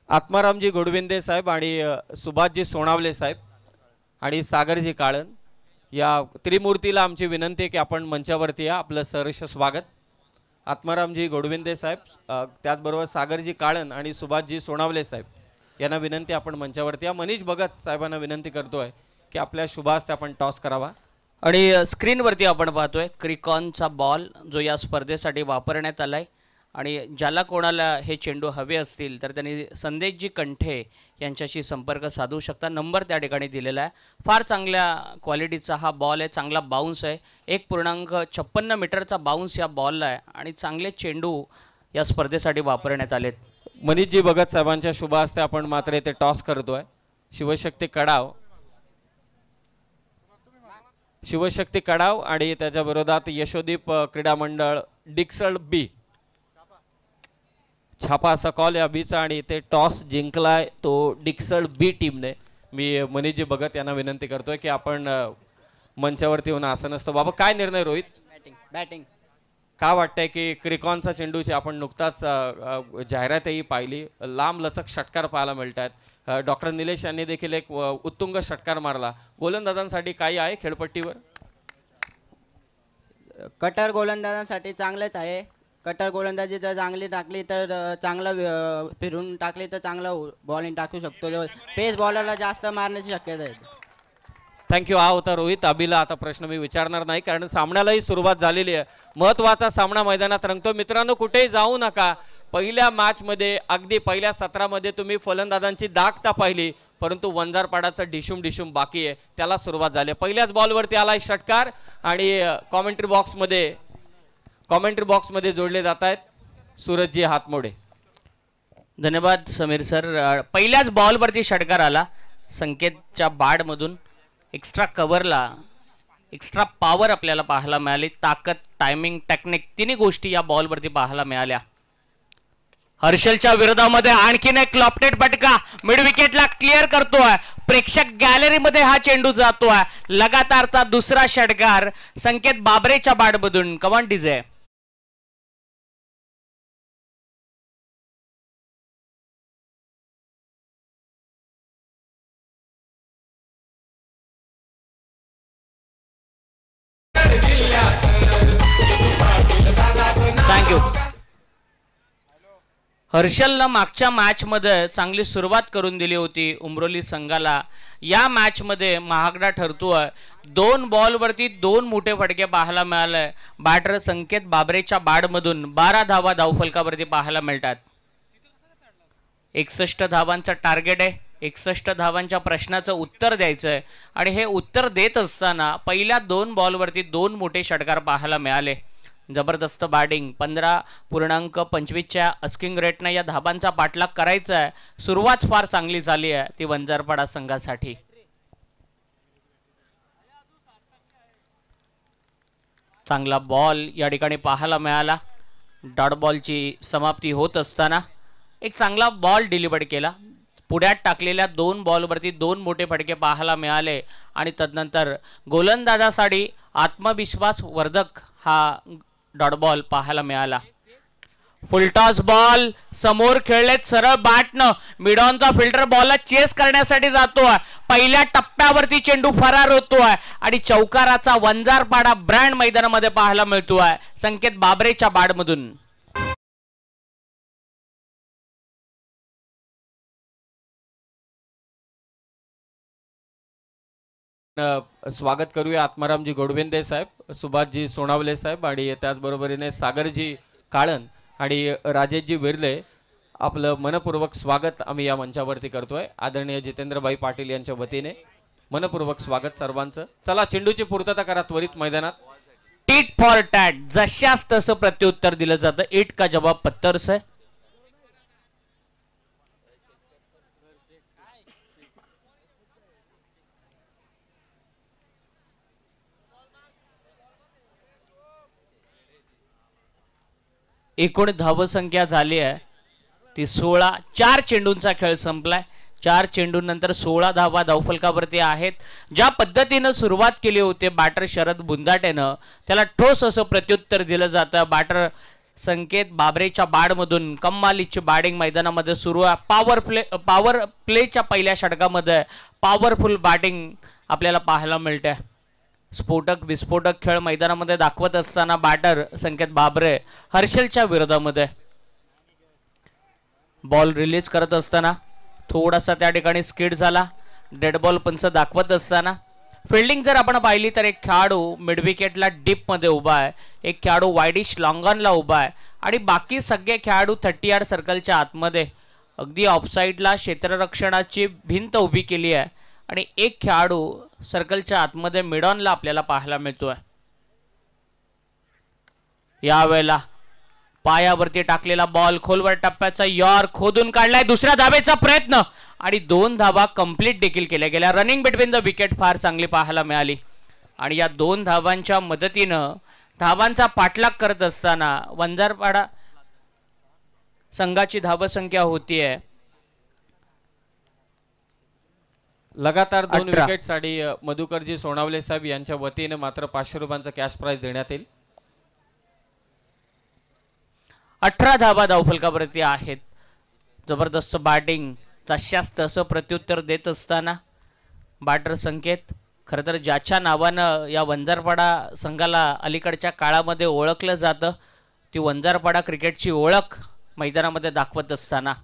आत्मारामजी गोडविंदे साहेब आणि सुभाषजी सोनावले साहेब आणि सागरजी काळन या त्रिमूर्तीला आमची विनंती आहे की आपण मंचावरती या. आपलं सहर्ष स्वागत. आत्मारामजी गोडविंदे साहेब, त्याचबरोबर सागरजी काळन आणि सुभाषजी सोनावले साहेब यांना विनंती आपण मंचावरती या. मनीष भगत साहेबांना विनंती करतोय की आपल्या शुभास्ते आपण टॉस करावा. आणि स्क्रीनवरती आपण पाहतोय क्रिकॉनचा बॉल जो या स्पर्धेसाठी वापरण्यात आलाय. आणि ज्याला कोणाला हे चेंडू हवे असतील तर त्यांनी संदेशजी कंठे यांच्याशी संपर्क साधू शकता. नंबर त्या ठिकाणी दिलेला आहे. फार चांगल्या क्वालिटीचा हा बॉल आहे, चांगला बाउन्स आहे. 1.56 मीटरचा बाउन्स या बॉलला आहे आणि चांगले चेंडू या स्पर्धेसाठी वापरण्यात आलेत. मनीषजी भगत साहेबांच्या शुभ हस्ते आपण मात्र इथे टॉस करतोय. शिवशक्ती कडाव आणि त्याच्या विरोधात यशोदीप क्रीडा मंडळ डिक्सळ बी. छापा असा कॉल या बीचा आणि ते टॉस जिंकलाय तो डिक्सळ बी टीमने. मी मनीषजी भगत यांना विनंती करतोय की आपण मंचावरती येऊन आसनस्थ. बाबा काय निर्णय रोहित? बॅटिंग काय वाटतंय की क्रिकॉनचा चेंडूची आपण नुकताच जाहिरातही पाहिली, लांब लचक षटकार पाहायला मिळत आहेत. डॉक्टर निलेश यांनी देखील एक उत्तुंग षटकार मारला. गोलंदाजांसाठी काही आहे खेळपट्टीवर? कटर गोलंदाजांसाठी चांगलेच आहे. कटर गोलंदाजी जर चांगली टाकली तर चांगलं फिरून टाकली तर चांगलं बॉलिंग टाकू शकतो. पेस बॉलरला जास्त मारण्याची शक्यता आहे. थँक्यू. हा होता रोहित. अभिला आता प्रश्न मी विचारणार नाही कारण सामन्यालाही सुरुवात झालेली आहे. महत्वाचा सामना मैदानात रंगतो. मित्रांनो कुठेही जाऊ नका. पहिल्या मॅच मध्ये अगदी पहिल्या सत्रामध्ये तुम्ही फलंदाजांची दागता पाहिली, परंतु वंजारपाडाचं डिशुम बाकी आहे. त्याला सुरुवात झाली. पहिल्याच बॉलवरती आलाय षटकार आणि कॉमेंट्री बॉक्स मध्ये कॉमेंट्री बॉक्समध्ये जोडले जात आहेत. सूरजजी हातमोडे. धन्यवाद समीर सर. पहिल्याच बॉलवरती षटकार आला संकेतच्या बाडमधून. एक्स्ट्रा कव्हरला एक्स्ट्रा पॉवर आपल्याला पाहायला मिळाली. ताकद, टायमिंग, टेक्निक तिन्ही गोष्टी या बॉलवरती पाहायला मिळाल्या. हर्षलच्या विरोधामध्ये आणखीन एक लॉफ्टेड फटका मिड विकेटला क्लिअर करतोय. प्रेक्षक गॅलरीमध्ये हा चेंडू जातोय. लगातारचा दुसरा षटकार संकेत बाबरेच्या बाडमधून. कमान डीजे. थँक्यू. हर्षलनं मागच्या मॅचमध्ये चांगली सुरुवात करून दिली होती उमरोली संघाला. या मॅचमध्ये महागडा ठरतोय. 2 बॉलवरती 2 मोठे फटके पाहायला मिळाले. बॅटर संकेत बाबरेच्या बाडमधून 12 धावा धावफलकावरती पाहायला मिळतात. 61 धावांचं टार्गेट आहे. 61 धावांच्या प्रश्नाचं उत्तर द्यायचं आहे आणि हे उत्तर देत असताना पहिल्या 2 बॉलवरती 2 मोठे षटकार पाहायला मिळाले. जबरदस्त बॅटिंग. 15.25च्या अस्किंग रेटनं या धाबांचा पाठलाग करायचा आहे. सुरुवात फार चांगली झाली आहे ती वंजारपाडा संघासाठी. चांगला बॉल या ठिकाणी पाहायला मिळाला. डॉट बॉलची समाप्ती होत असताना एक चांगला बॉल डिलिव्हर केला. पुढ्यात टाकलेल्या 2 बॉलवरती 2 मोठे फटके पाहायला मिळाले आणि तदनंतर गोलंदाजासाठी आत्मविश्वास वर्धक हा डॉट बॉल पाहायला मिळाला. फुलटॉस बॉल समोर खेळलेत सरळ बॅटनं. मिडॉनचा फिल्टर बॉलला चेस करण्यासाठी जातोय. पहिल्या टप्प्यावरती चेंडू फरार होतोय आणि चौकाराचा वंजारपाडा ब्रँड मैदानामध्ये पाहायला मिळतोय संकेत बाबरेच्या बाडमधून. स्वागत करूया आत्मारामजी गोडवेंदे साहेब, सुभाषजी सोनावले साहेब आणि त्याचबरोबरीने सागरजी काळन आणि राजेशजी विर्ले. आपलं मनपूर्वक स्वागत आम्ही या मंचावरती करतोय. आदरणीय जितेंद्रभाई पाटील यांच्या वतीने मनपूर्वक स्वागत सर्वांचं. चला चेंडूची पूर्तता करा त्वरित मैदानात. Tit for tat. जशाच तसं प्रत्युत्तर दिलं जातं. इट का जवाब पत्थर से. एकूण धावसंख्या झाली आहे ती 16. 4 चेंडूंचा खेळ संपलाय. 4 चेंडूंनंतर 16 धावा धावफलकावरती आहेत. ज्या पद्धतीनं सुरुवात केली होती बॅटर शरद बुंदाटेनं त्याला ठोस असं प्रत्युत्तर दिलं जातं. बॅटर संकेत बाबरेच्या बाडमधून कम्मालीची बॅटिंग मैदानामध्ये सुरू आहे. पॉवर प्लेच्या पहिल्या षटकामध्ये पॉवरफुल बॅटिंग आपल्याला पाहायला मिळते. स्फोटक विस्फोटक खेळ मैदानामध्ये दाखवत असताना बॅटर संकेत बाबरे हर्षलच्या विरोधामध्ये. बॉल रिलीज करत असताना थोडासा त्या ठिकाणी स्किड झाला. डेड बॉल पंच दाखवत असताना फिल्डिंग जर आपण पाहिली तर एक खेळाडू मिड विकेटला डीप मध्ये उभा आहे. एक खेळाडू वाईडिश लॉंगॉनला उभा आहे आणि बाकी सगळे खेळाडू 30 यार्ड सर्कलच्या आतमध्ये अगदी ऑफसाईडला क्षेत्ररक्षणाची भिंत उभी केली आहे आणि एक खेळाडू सर्कलच्या आतमध्ये मिडॉनला आपल्याला पाहायला मिळतोय. यावेळेला पायावरती टाकलेला बॉल खोलवर टप्प्याचा यॉर खोदून काढलाय. दुसऱ्या धावेचा प्रयत्न आणि 2 धावा कंप्लीट देखील केल्या गेल्या. रनिंग बिटवीन द विकेट फार चांगली पाहायला मिळाली आणि या 2 धावांच्या मदतीनं धावांचा पाठलाग करत असताना वंजारपाडा संघाची धावसंख्या होतीये लगातार 2 18. विकेटसाठी मधुकरजी सोनावले साहेब यांच्या वतीने मात्र 500 रुपयांचा कॅश प्राइज देण्यात येईल. 18 धावा धावफलकावरती आहेत. जबरदस्त बॅटिंग. तशाच तसं प्रत्युत्तर देत असताना बॅटर संकेत खरं तर ज्याच्या नावानं या वंजारपाडा संघाला अलीकडच्या काळामध्ये ओळखलं जातं ती वंजारपाडा क्रिकेटची ओळख मैदानामध्ये दाखवत असताना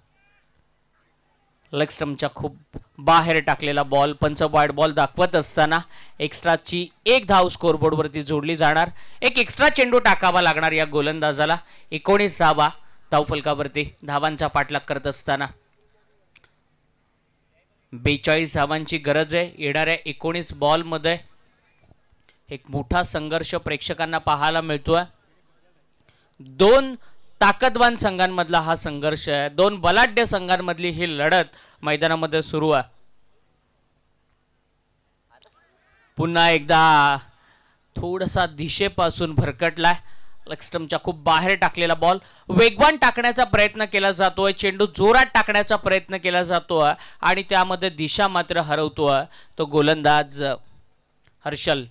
लेग स्टंपच्या खूप बाहेर टाकलेला बॉल पंच वाईड बॉल दाखवत असताना एक्स्ट्राची 1 धाव स्कोरबोर्डवरती जोडली जाणार. एक एक्स्ट्रा चेंडू टाकावा लागणार या गोलंदाजाला. 19 धावा धावफलकावरती धावांचा पाठलाग करत असताना 42 धावांची गरज आहे. येणाऱ्या 19 बॉलमध्ये एक मोठा संघर्ष प्रेक्षकांना पाहायला मिळतोय. दोन ताकदवान संघांमधला हा संघर्ष आहे, दोन बलाढ्य संघांमधली ही लढत मैदानामध्ये सुरू आहे. पुन्हा एकदा थोडासा दिशेपासून भरकटलाय. लेगस्टम्पच्या खूप बाहेर टाकलेला बॉल वेगवान टाकण्याचा प्रयत्न केला जातोय, चेंडू जोरात टाकण्याचा प्रयत्न केला जातोय आणि त्यामध्ये दिशा मात्र हरवतोय तो गोलंदाज हर्षल.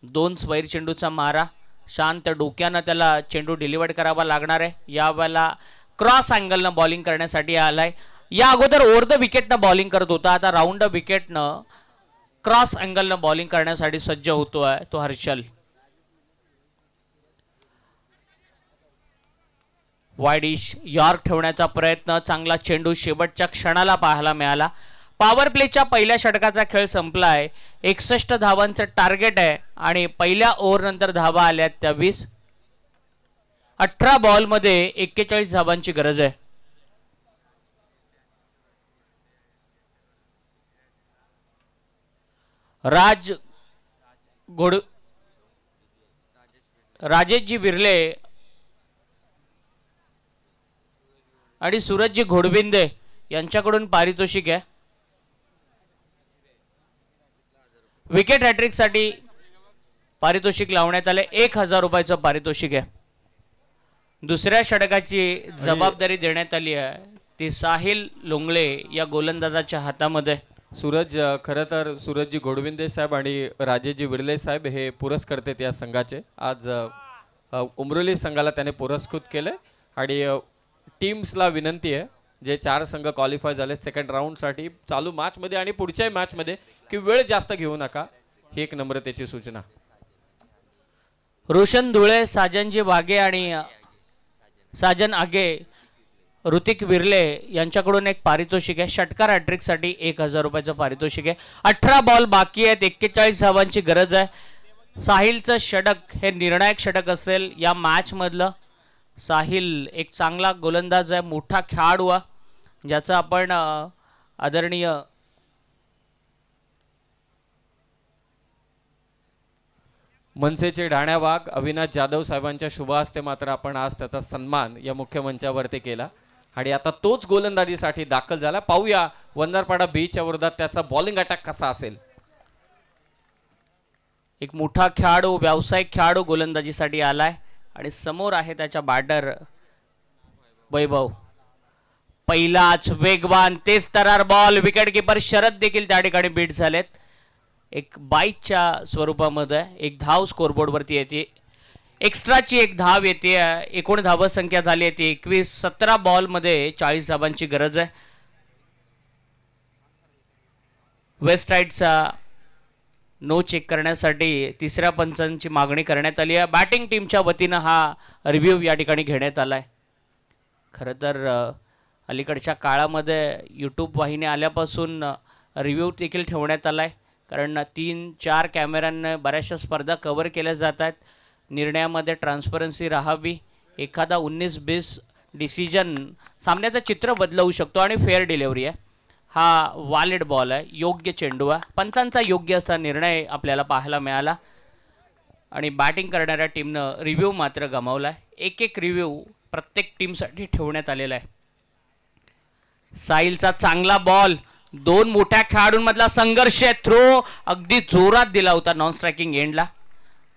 दोन स्वैर चेंडूचा मारा, शांत डोक्यानं त्याला चेंडू डिलिव्हर करावा लागणार आहे. यावेळेला क्रॉस अँगलनं बॉलिंग करण्यासाठी आलाय. या अगोदर ओव्हर द विकेटनं बॉलिंग करत होता, आता राऊंड द विकेटनं क्रॉस अँगलनं बॉलिंग करण्यासाठी सज्ज होतोय तो हर्षल. वाईडिश यॉर्क ठेवण्याचा प्रयत्न, चांगला चेंडू शेवटच्या क्षणाला पाहायला मिळाला. पॉवर प्लेच्या पहिल्या षटकाचा खेळ संपलाय. 61 धावांचं टार्गेट आहे आणि पहिल्या ओव्हर नंतर धावा आल्यात त्या 20. 18 बॉल मध्ये 41 धावांची गरज आहे. राजेशजी बिर्ले आणि सूरजजी घोडबिंदे यांच्याकडून पारितोषिक आहे. विकेट हॅट्रिक साठी पारितोषिक लावण्यात आले. 1000 रुपयाचं पारितोषिक आहे. दुसऱ्या षटकाची जबाबदारी देण्यात आली आहे ती साहिल लोंगळे या गोलंदाजाच्या हातामध्ये. सूरज खरं तर सूरजजी घोडविंदे साहेब आणि राजेशजी विर्ले साहेब हे पुरस्कर्ते या संघाचे. आज उमरोली संघाला त्याने पुरस्कृत केले आणि टीम्सला विनंती आहे जे 4 संघ क्वालिफाय झाले सेकंड राऊंडसाठी चालू मॅचमध्ये आणि पुढच्याही मॅचमध्ये की वेळ जास्त घेऊ नका, ही एक नम्रतेची सूचना. रोशन धुळे, साजनजी वाघे आणि साजन आगे, ऋतिक विर्ले यांच्याकडून एक पारितोषिक आहे. षटकार हॅट्रिकसाठी 1000 रुपयाचं पारितोषिक आहे. 18 बॉल बाकी आहेत, 41 धावांची गरज आहे. साहिलचं षटक हे निर्णायक षटक असेल या मॅच मधलं. साहिल एक चांगला गोलंदाज आहे, मोठा खेळाडू आहे ज्याचा आपण आदरणीय मनसेचे ढाण्या वाघ अविनाश जाधव साहेबांच्या शुभ हस्ते मात्र आपण आज त्याचा सन्मान या मुख्य मंचावरती केला आणि आता तोच गोलंदाजीसाठी दाखल झाला. पाहूया वंदारपाडा बीच्या विरोधात त्याचा बॉलिंग अटॅक कसा असेल. एक मोठा खेळाडू, व्यावसायिक खेळाडू गोलंदाजीसाठी आलाय आणि समोर आहे त्याच्या बॅटर वैभव. पहिलाच वेगवान तेज तरार बॉल, विकेट किपर शरद देखील त्या ठिकाणी बीट झालेत. एक बाईकच्या स्वरूपामध्ये एक धाव स्कोरबोर्ड वरती येते. एक्स्ट्राची एक धाव येते. एकूण धाव संख्या झाली आहे 21. 17 बॉल मध्ये 40 धावांची गरज आहे. वेस्ट राईटचा नो चेक करण्यासाठी तिसऱ्या पंचांची मागणी करण्यात आली आहे. बॅटिंग टीमच्या वतीनं हा रिव्ह्यू या ठिकाणी घेण्यात आलाय. खरं तर अलीकडच्या काळामध्ये यूट्यूब वाहिनी आल्यापासून रिव्ह्यू देखील ठेवण्यात आलाय, कारण 3-4 कॅमेऱ्यांना बऱ्याचशा स्पर्धा कव्हर केल्या जात आहेत. निर्णयामध्ये ट्रान्सपरन्सी राहावी. एखादा 19-20 डिसिजन सामन्याचं चित्र बदलवू शकतो आणि फेअर डिलिव्हरी आहे. हा वॉलिड बॉल आहे, योग्य चेंडू आहे. पंचांचा योग्य असा निर्णय आपल्याला पाहायला मिळाला आणि बॅटिंग करणाऱ्या टीमनं रिव्ह्यू मात्र गमावला आहे. एक रिव्ह्यू प्रत्येक टीमसाठी ठेवण्यात आलेला आहे. साहिलचा चांगला बॉल, 2 मोठ्या खेळाडूंमधला संघर्ष आहे. थ्रो अगदी जोरात दिला होता नॉन स्ट्रायकिंग एंडला,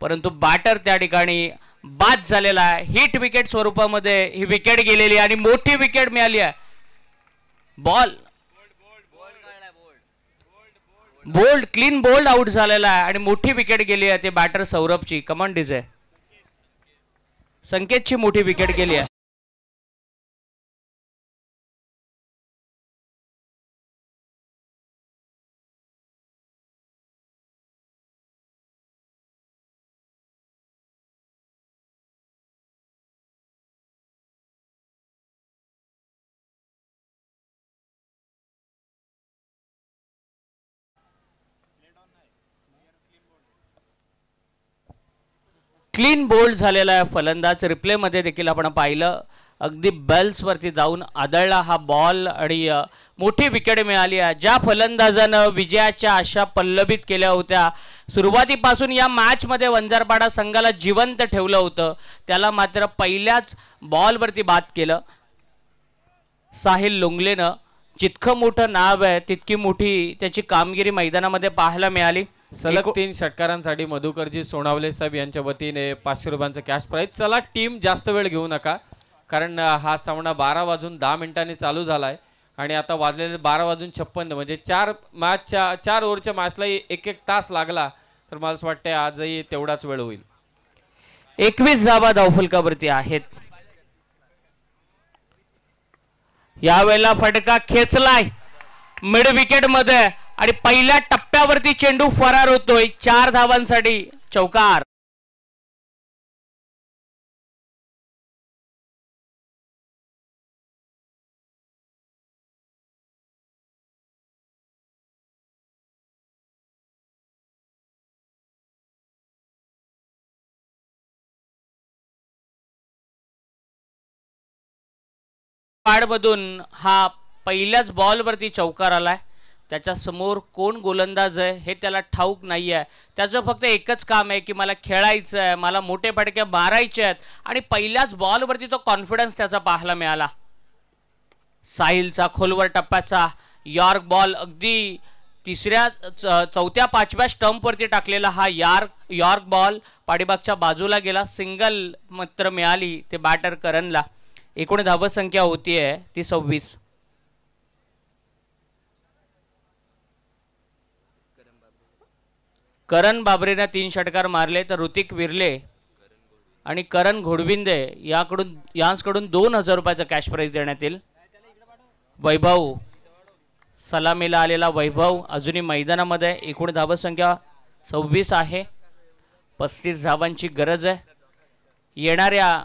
परंतु बॅटर त्या ठिकाणी बाद झालेला आहे. हिट विकेट स्वरूपामध्ये ही विकेट गेलेली आणि मोठी विकेट मिळाली आहे. Ball bowled, clean bowled out झालेला आहे आणि मोठी विकेट गेली आहे. ते बॅटर सौरभची कमांडीज आहे. संकेतची मोठी विकेट गेली आहे. क्लीन बोल्ड झालेला आहे फलंदाज. रिप्लेमध्ये देखील आपण पाहिलं अगदी बेल्सवरती जाऊन आदळला हा बॉल आणि मोठी विकेट मिळाली आहे. ज्या फलंदाजानं विजयाच्या आशा पल्लवित केल्या होत्या, सुरुवातीपासून या मॅचमध्ये वंजारपाडा संघाला जिवंत ठेवलं होतं, त्याला मात्र पहिल्याच बॉलवरती बाद केलं. साहिल लोंगलेनं जितकं मोठं नाव आहे तितकी मोठी त्याची कामगिरी मैदानामध्ये पाहायला मिळाली. सलग 3 षटकारांसाठी मधुकरजी सोनावले साहेब यांच्या वतीने 500 रुपयांचं कॅश प्राईज. चला टीम जास्त वेळ घेऊ नका, कारण हा सामना 12:10 चालू झालाय आणि आता वाजलेले 12:56 म्हणजे 4 ओव्हरच्या मॅचला 1-1 तास लागला. तर मला असं वाटतंय आजही तेवढाच वेळ होईल. 21 धावा धावफलकावरती आहेत. यावेळेला फटका खेचलाय मिड विकेट मध्ये आणि पहिल्या टप्प्यावरती चेंडू फरार होतोय. 4 धावांसाठी चौकार. मधून हा पहिल्याच बॉलवरती चौकार आलाय. त्याच्या समोर कोण गोलंदाज आहे हे त्याला ठाऊक नाही आहे. त्याचं फक्त एकच काम आहे की मला खेळायचं आहे, मला मोठे फटके मारायचे आहेत आणि पहिल्याच बॉलवरती तो कॉन्फिडन्स त्याचा पाहायला मिळाला. साहिलचा खोलवर टप्प्याचा यॉर्क बॉल अगदी तिसऱ्या चौथ्या 5व्या स्टंपवरती टाकलेला हा यॉर्क बॉल पाठीमागच्या बाजूला गेला. सिंगल मात्र मिळाली ते बॅटर करणला. एकूण धावसंख्या होतीये ती 26. करण बाबरेने 3 षटकार मारले तर ऋतिक विरले आणि करण घोडविंदे यांकडून 2000 रुपयाचं कॅश प्राईज देण्यात येईल. वैभव सलामीला आलेला वैभव अजूनही मैदानामध्ये. एकूण धावसंख्या 26 आहे. 35 धावांची गरज आहे. येणाऱ्या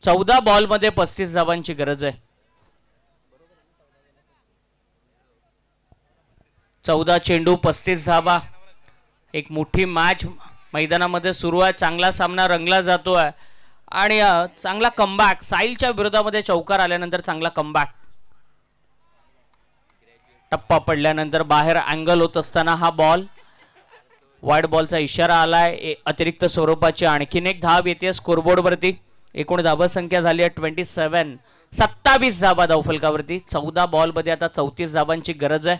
14 बॉलमध्ये 35 धावांची गरज आहे. 14 चेंडू 35 धावा. एक मोठी मॅच मैदानामध्ये सुरू आहे. चांगला सामना रंगला जातोय आणि चांगला कमबॅक. साहिलच्या विरोधामध्ये चौकार आल्यानंतर चांगला कमबॅक. टप्पा पडल्यानंतर बाहेर अँगल होत असताना हा बॉल वाईड बॉलचा इशारा आलाय. अतिरिक्त स्वरूपाची आणखीन एक धाव येते स्कोरबोर्ड वरती. एकूण धावसंख्या झाली आहे 27. 27 धावा धावफलकावरती. 14 बॉलमध्ये आता 34 धावांची गरज आहे.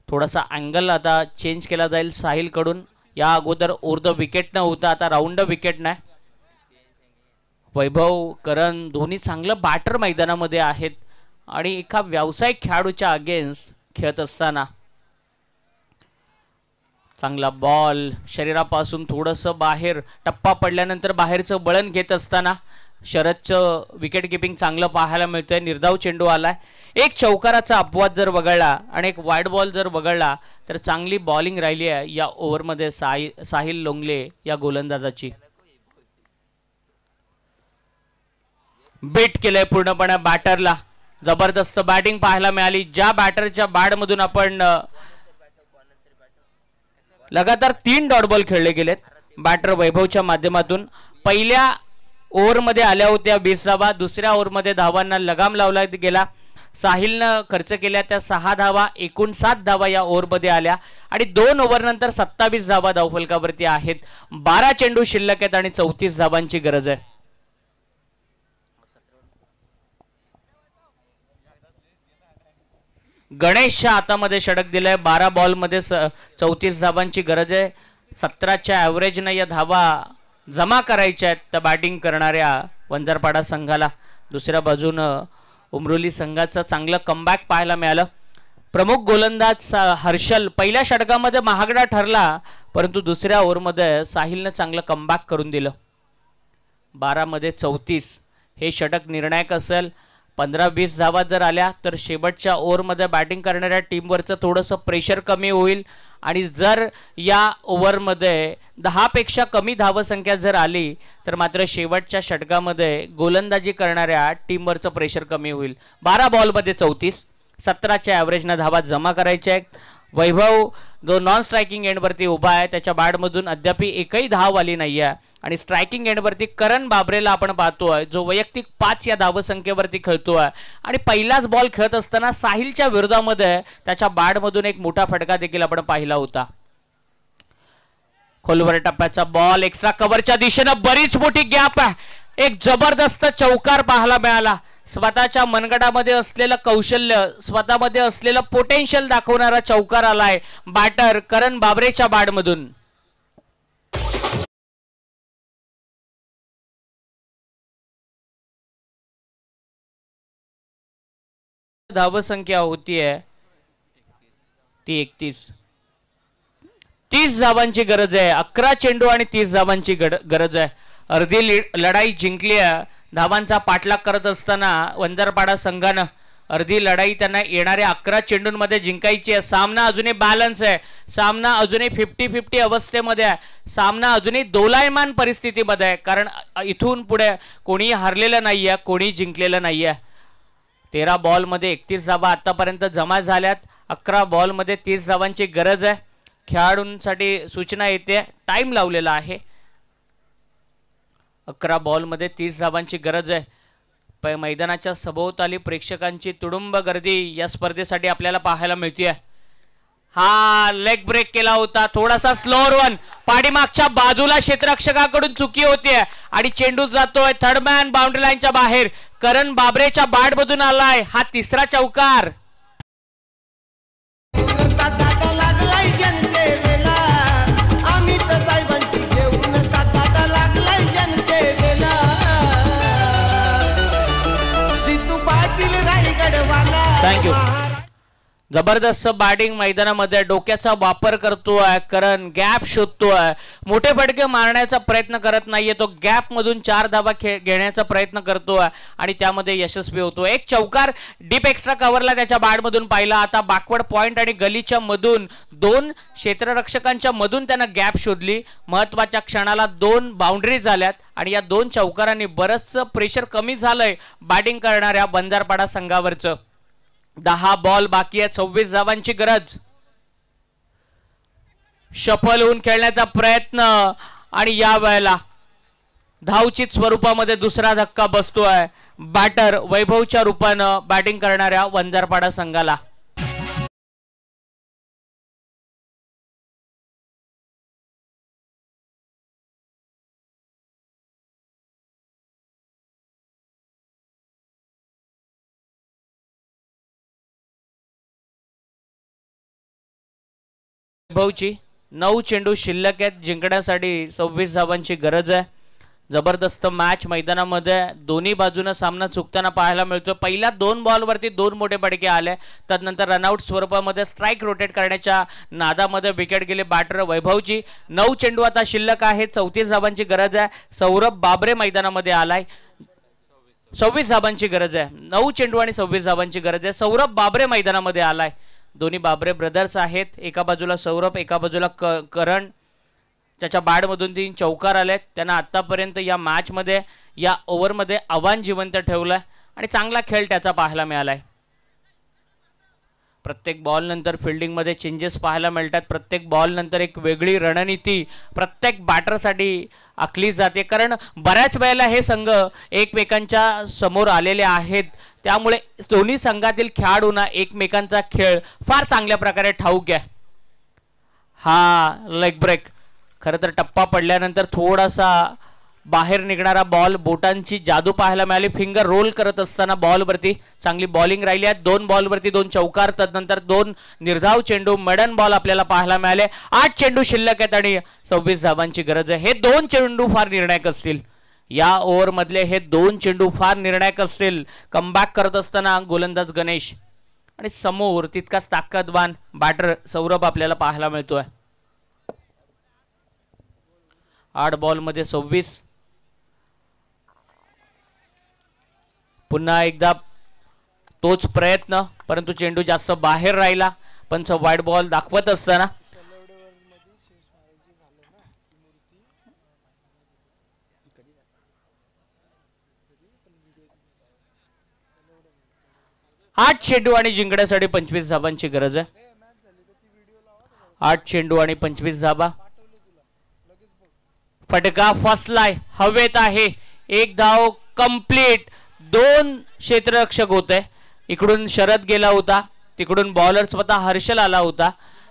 थोडासा अँगल आता चेंज केला जाईल साहिल कडून. या अगोदर ओव्हर द विकेट न होता, आता राऊंड द विकेट नाही. वैभव करण दोन्ही चांगलं बॅटर मैदानामध्ये आहेत आणि एका व्यावसायिक खेळाडूच्या अगेन्स्ट खेळत असताना चांगला बॉल शरीरापासून थोडंसं बाहेर. टप्पा पडल्यानंतर बाहेरचं बळण घेत असताना शरदचं विकेट किपिंग चांगलं पाहायला मिळतंय. निर्धाव चेंडू आलाय. एक चौकाराचा अपवाद जर वगळला आणि एक वाईड बॉल जर वगळला तर चांगली बॉलिंग राहिली आहे या ओव्हरमध्ये साहिल लोंगले या गोलंदाजाची. बीट केलंय पूर्णपणे बॅटरला. जबरदस्त बॅटिंग पाहायला मिळाली. ज्या बॅटरच्या बॅटमधून आपण लगातार 3 डॉट बॉल खेळले गेलेत बॅटर वैभवच्या माध्यमातून. पहिल्या ओव्हरमध्ये आल्या होत्या 20 धावा. दुसऱ्या ओव्हरमध्ये धावांना लगाम लावला गेला. साहिलनं खर्च केल्या त्या 6 धावा. एकूण 7 धावा या ओव्हरमध्ये आल्या आणि 2 ओव्हरनंतर 27 धावा धावफलकावरती आहेत. 12 चेंडू शिल्लक आहेत आणि 34 धावांची गरज आहे. गणेशच्या हातामध्ये षटक दिलंय. 12 बॉलमध्ये 34 धावांची गरज आहे. 17च्या ॲव्हरेजनं या धावा जमा करायच्या आहेत त्या बॅटिंग करणाऱ्या वंजारपाडा संघाला. दुसऱ्या बाजूनं उमरोली संघाचं चांगलं कमबॅक पाहायला मिळालं. प्रमुख गोलंदाज हर्षल पहिल्या षटकामध्ये महागडा ठरला, परंतु दुसऱ्या ओव्हरमध्ये साहिलनं चांगलं कमबॅक करून दिलं. 12 मध्ये 34 हे षटक निर्णायक असेल. 15-20 धावा जर आल्या तर शेवटच्या ओव्हरमध्ये बॅटिंग करणाऱ्या टीमवरचं थोडंसं प्रेशर कमी होईल आणि जर या ओव्हरमध्ये 10 पेक्षा कमी धावसंख्या जर आली तर मात्र शेवटच्या षटकामध्ये गोलंदाजी करणाऱ्या टीमवरचं प्रेशर कमी होईल. 12 बॉलमध्ये 34. 17च्या ॲव्हरेजनं धावा जमा करायच्या आहेत. वैभव जो नॉन स्ट्रायकिंग एंडवरती उभा आहे त्याच्या बॅटमधून अद्याप एकही धाव आली नाही आहे आणि स्ट्रायकिंग एंडवरती करण बाबरेला आपण पाहतोय जो वैयक्तिक 5 या धावसंख्येवरती खेळतोय आणि पहिलाच बॉल खेळत असताना साहिलच्या विरोधामध्ये त्याच्या बॅटमधून एक मोठा फटका देखील आपण पाहिला होता. खोलवर टप्प्याचा बॉल एक्स्ट्रा कव्हरच्या दिशेनं बरीच मोठी गॅप आहे. एक जबरदस्त चौकार पाहायला मिळाला. स्वतःच्या मनगटामध्ये असलेलं कौशल्य स्वतःमध्ये असलेलं पोटेन्शियल दाखवणारा चौकार आलाय बॅटर करण बाबरेच्या बॅटमधून. धावसंख्या होतीये ती 31. 30 धावांची गरज आहे. 11 चेंडू आणि 30 धावांची गरज आहे. अर्धी लढाई जिंकली आहे. धावांचा पाठलाग करत असताना वंजारपाडा संघानं अर्धी लढाई त्यांना येणाऱ्या 11 चेंडूंमध्ये जिंकायची आहे. सामना अजूनही बॅलन्स आहे. सामना अजूनही 50-50 अवस्थेमध्ये आहे. सामना अजूनही दोलायमान परिस्थितीमध्ये आहे कारण इथून पुढे कोणी हारलेलं नाहीये कोणी जिंकलेलं नाहीये. 13 बॉलमध्ये 31 धावा आतापर्यंत जमा झाल्यात. 11 बॉलमध्ये 30 धावांची गरज आहे. खेळाडूंसाठी सूचना येते टाइम लावलेला आहे. 11 बॉलमध्ये 30 धावांची गरज आहे. मैदानाच्या सभोवताली प्रेक्षकांची तुडुंब गर्दी या स्पर्धेसाठी आपल्याला पाहायला मिळते. हा लेग ब्रेक केला होता. थोडासा स्लोअर वन पाठीमागच्या बाजूला क्षेत्ररक्षकाकडून चुकी होतीये आणि चेंडू जातोय थर्ड मॅन बाउंड्री लाईनच्या बाहेर. करण बाबरेच्या बॅटमधून आलाय हा तिसरा चौकार. थँक्यू. जबरदस्त बॅटिंग मैदानामध्ये डोक्याचा वापर करतोय करण. गॅप शोधतोय. मोठे फटके मारण्याचा प्रयत्न करत नाहीये तो. गॅप मधून 4 धावा घेण्याचा प्रयत्न करतोय आणि त्यामध्ये यशस्वी होतो. एक चौकार डीप एक्स्ट्रा कव्हरला त्याच्या बॅटमधून पाहिला. आता बॅकवर्ड पॉइंट आणि गलीच्या मधून 2 क्षेत्ररक्षकांच्या मधून त्यानं गॅप शोधली. महत्वाच्या क्षणाला 2 बाउंड्री झाल्यात आणि या 2 चौकारांनी बरंचसं प्रेशर कमी झालंय बॅटिंग करणाऱ्या बंजारपाडा संघावरचं. 10 बॉल बाकी आहे. 26 धावांची गरज. शफल होऊन खेळण्याचा प्रयत्न आणि या वेळेला धावचित स्वरूपामध्ये दुसरा धक्का बसतोय बॅटर वैभवच्या रूपानं बॅटिंग करणाऱ्या वंजारपाडा संघाला. वैभवची 9 चेंडू शिल्लक आहेत. जिंकण्यासाठी 26 धावांची गरज आहे. जबरदस्त मॅच मैदानामध्ये दोन्ही बाजूने सामना चुकताना पाहायला मिळतो. पहिल्या 2 बॉलवरती 2 मोठे फटके आले. त्यानंतर रनआउट स्वरूपामध्ये स्ट्राईक रोटेट करण्याच्या नादामध्ये विकेट गेले बॅटर वैभवची. 9 चेंडू आता शिल्लक आहे. 34 धावांची गरज आहे. सौरभ बाबरे मैदानामध्ये आलाय. 26 धावांची गरज आहे. 9 चेंडू आणि 26 धावांची गरज आहे. सौरभ बाबरे मैदानामध्ये आलाय. दोन्ही बाबरे ब्रदर्स आहेत. एका बाजूला सौरभ एका बाजूला करण. त्याच्या बॅटमधून 3 चौकार आलेत. त्यांना आतापर्यंत या मॅचमध्ये या ओव्हरमध्ये आव्हान जिवंत ठेवलंय आणि चांगला खेळ त्याचा पाहायला मिळालाय. प्रत्येक बॉल नंतर फिल्डिंगमध्ये चेंजेस पाहायला मिळतात. प्रत्येक बॉल नंतर एक वेगळी रणनीती प्रत्येक बॅटरसाठी आखली जाते कारण बऱ्याच वेळेला हे संघ एकमेकांच्या समोर आलेले आहेत. त्यामुळे दोन्ही संघातील खेळाडूंना एकमेकांचा खेळ फार चांगल्या प्रकारे ठाऊक आहे. हा लेग ब्रेक खरं तर टप्पा पडल्यानंतर थोडासा बाहेर निघणारा बॉल. बोटांची जादू पाहायला मिळाली. फिंगर रोल करत असताना बॉलवरती चांगली बॉलिंग राहिली आहे. 2 बॉलवरती 2 चौकार. त्यानंतर 2 निर्धाव चेंडू मेडन बॉल आपल्याला पाहायला मिळाले. 8 चेंडू शिल्लक आहेत आणि 26 धावांची गरज आहे. हे 2 चेंडू फार निर्णायक असतील. या ओव्हर मधले हे 2 चेंडू फार निर्णायक असतील. कमबॅक करत असताना गोलंदाज गणेश आणि समोर तितकाच ताकदवान बॅटर सौरभ आपल्याला पाहायला मिळतोय. 8 बॉलमध्ये 26. पुन्हा एकदा तोच प्रयत्न परंतु चेंडू जास्त बाहेर राहिला. पंच वाईड बॉल दाखवत असताना 8 चेंडू आणि जिंकण्यासाठी 25 धावांची गरज आहे. 8 चेंडू आणि 25 धाबा. फटका फसलाय, हवेत आहे. 1 धाव कंप्लीट. 2 क्षेत्ररक्षक होते. इकडून शरद गेला होता, तिकडून बॉलर स्वतः हर्षल आला होता.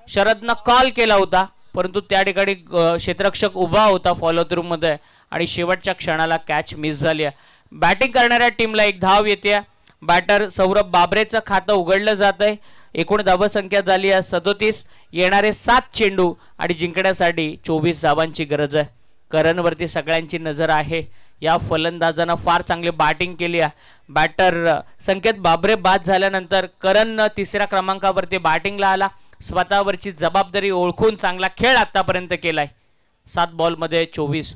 शरदनं कॉल केला होता, परंतु त्या ठिकाणी क्षेत्ररक्षक उभा होता फॉलो थ्रू मध्ये आणि शेवटच्या क्षणाला कॅच मिस झाली. बॅटिंग करणाऱ्या टीमला 1 धाव येते. बॅटर सौरभ बाबरेचं खातं उघडलं जात आहे. एकूण धावसंख्या झाली आहे 37. येणारे 7 चेंडू आणि जिंकण्यासाठी 24 धावांची गरज आहे. करणवरती सगळ्यांची नजर आहे. या फलंदाजानं फार चांगली बॅटिंग केली आहे. बॅटर संकेत बाबरे बाद झाल्यानंतर करण 3ऱ्या क्रमांकावरती बॅटिंगला आला. स्वतःवरची जबाबदारी ओळखून चांगला खेळ आतापर्यंत केलाय. 7 बॉलमध्ये 24.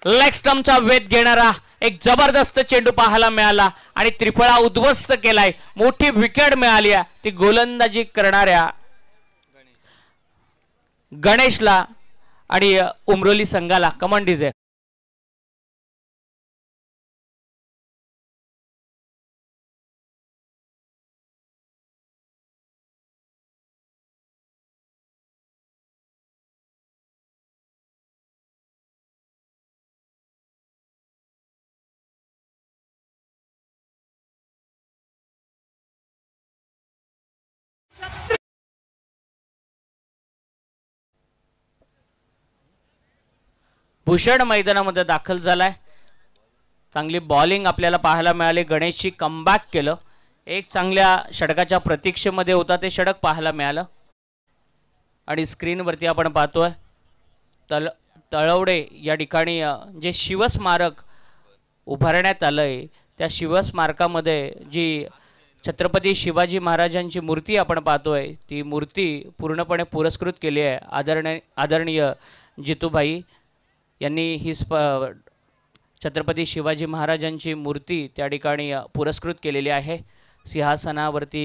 लेग स्टंपचा वेध घेणारा एक जबरदस्त चेंडू पाहायला मिळाला आणि त्रिफळा उद्ध्वस्त केलाय. मोठी विकेट मिळाली आहे ती गोलंदाजी करणाऱ्या गणेशला आणि उमरोली संघाला. कमान डीजे. भूषण मैदानामध्ये दाखल झालाय. चांगली बॉलिंग आपल्याला पाहायला मिळाली. गणेशची कमबॅक केलं. एक चांगल्या षटकाच्या प्रतीक्षेमध्ये होता, ते षटक पाहायला मिळालं. आणि स्क्रीनवरती आपण पाहतोय तळवडे या ठिकाणी जे शिवस्मारक उभारण्यात आलंय, त्या शिवस्मारकामध्ये जी छत्रपती शिवाजी महाराजांची मूर्ती आपण पाहतोय, ती मूर्ती पूर्णपणे पुरस्कृत केली आहे. आदरणीय जितूभाई यांनी ही छत्रपती शिवाजी महाराजांची मूर्ती त्या ठिकाणी पुरस्कृत केलेली आहे. सिंहासनावरती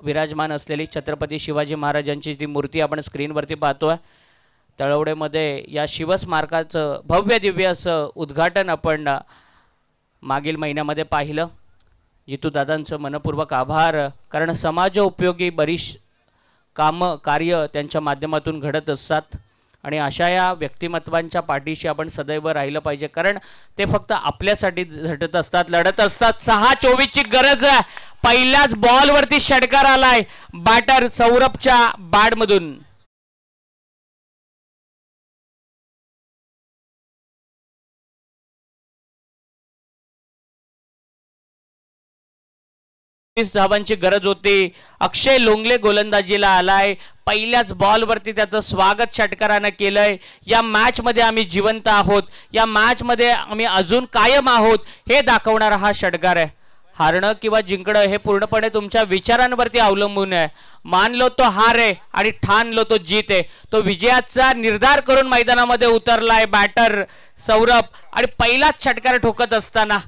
विराजमान असलेली छत्रपती शिवाजी महाराजांची ती मूर्ती आपण स्क्रीनवरती पाहतोय. तळवडेमध्ये या शिवस्मारकाचं भव्य दिव्य असं उद्घाटन आपण मागील महिन्यामध्ये पाहिलं. जितूदादांचं मनपूर्वक आभार, कारण समाजोपयोगी बरीच कामं कार्य त्यांच्या माध्यमातून घडत असतात आणि अशा या व्यक्तिमत्वांच्या पाठीशी आपण सदैव राहिलं पाहिजे, कारण ते फक्त आपल्यासाठी झटत असतात, लढत असतात. 6-24ची गरज आहे. पहिल्याच बॉलवरती षटकार आलाय बॅटर सौरभच्या बॅटमधून. धावांची गरज होती. अक्षय लोंगले गोलंदाजीला आलाय. पहिल्याच बॉलवरती त्याचं स्वागत षटकारानं केलंय. या मॅच मध्ये आम्ही जिवंत आहोत, या मॅच मध्ये आम्ही अजून कायम आहोत हे दाखवणारा हा षटकार आहे. हारणं किंवा जिंकणं हे पूर्णपणे तुमच्या विचारांवरती अवलंबून आहे. मानलो तो हार आहे आणि ठाणलो तो जीत आहे. तो विजयाचा निर्धार करून मैदानामध्ये उतरलाय बॅटर सौरभ आणि पहिलाच षटकार ठोकत असताना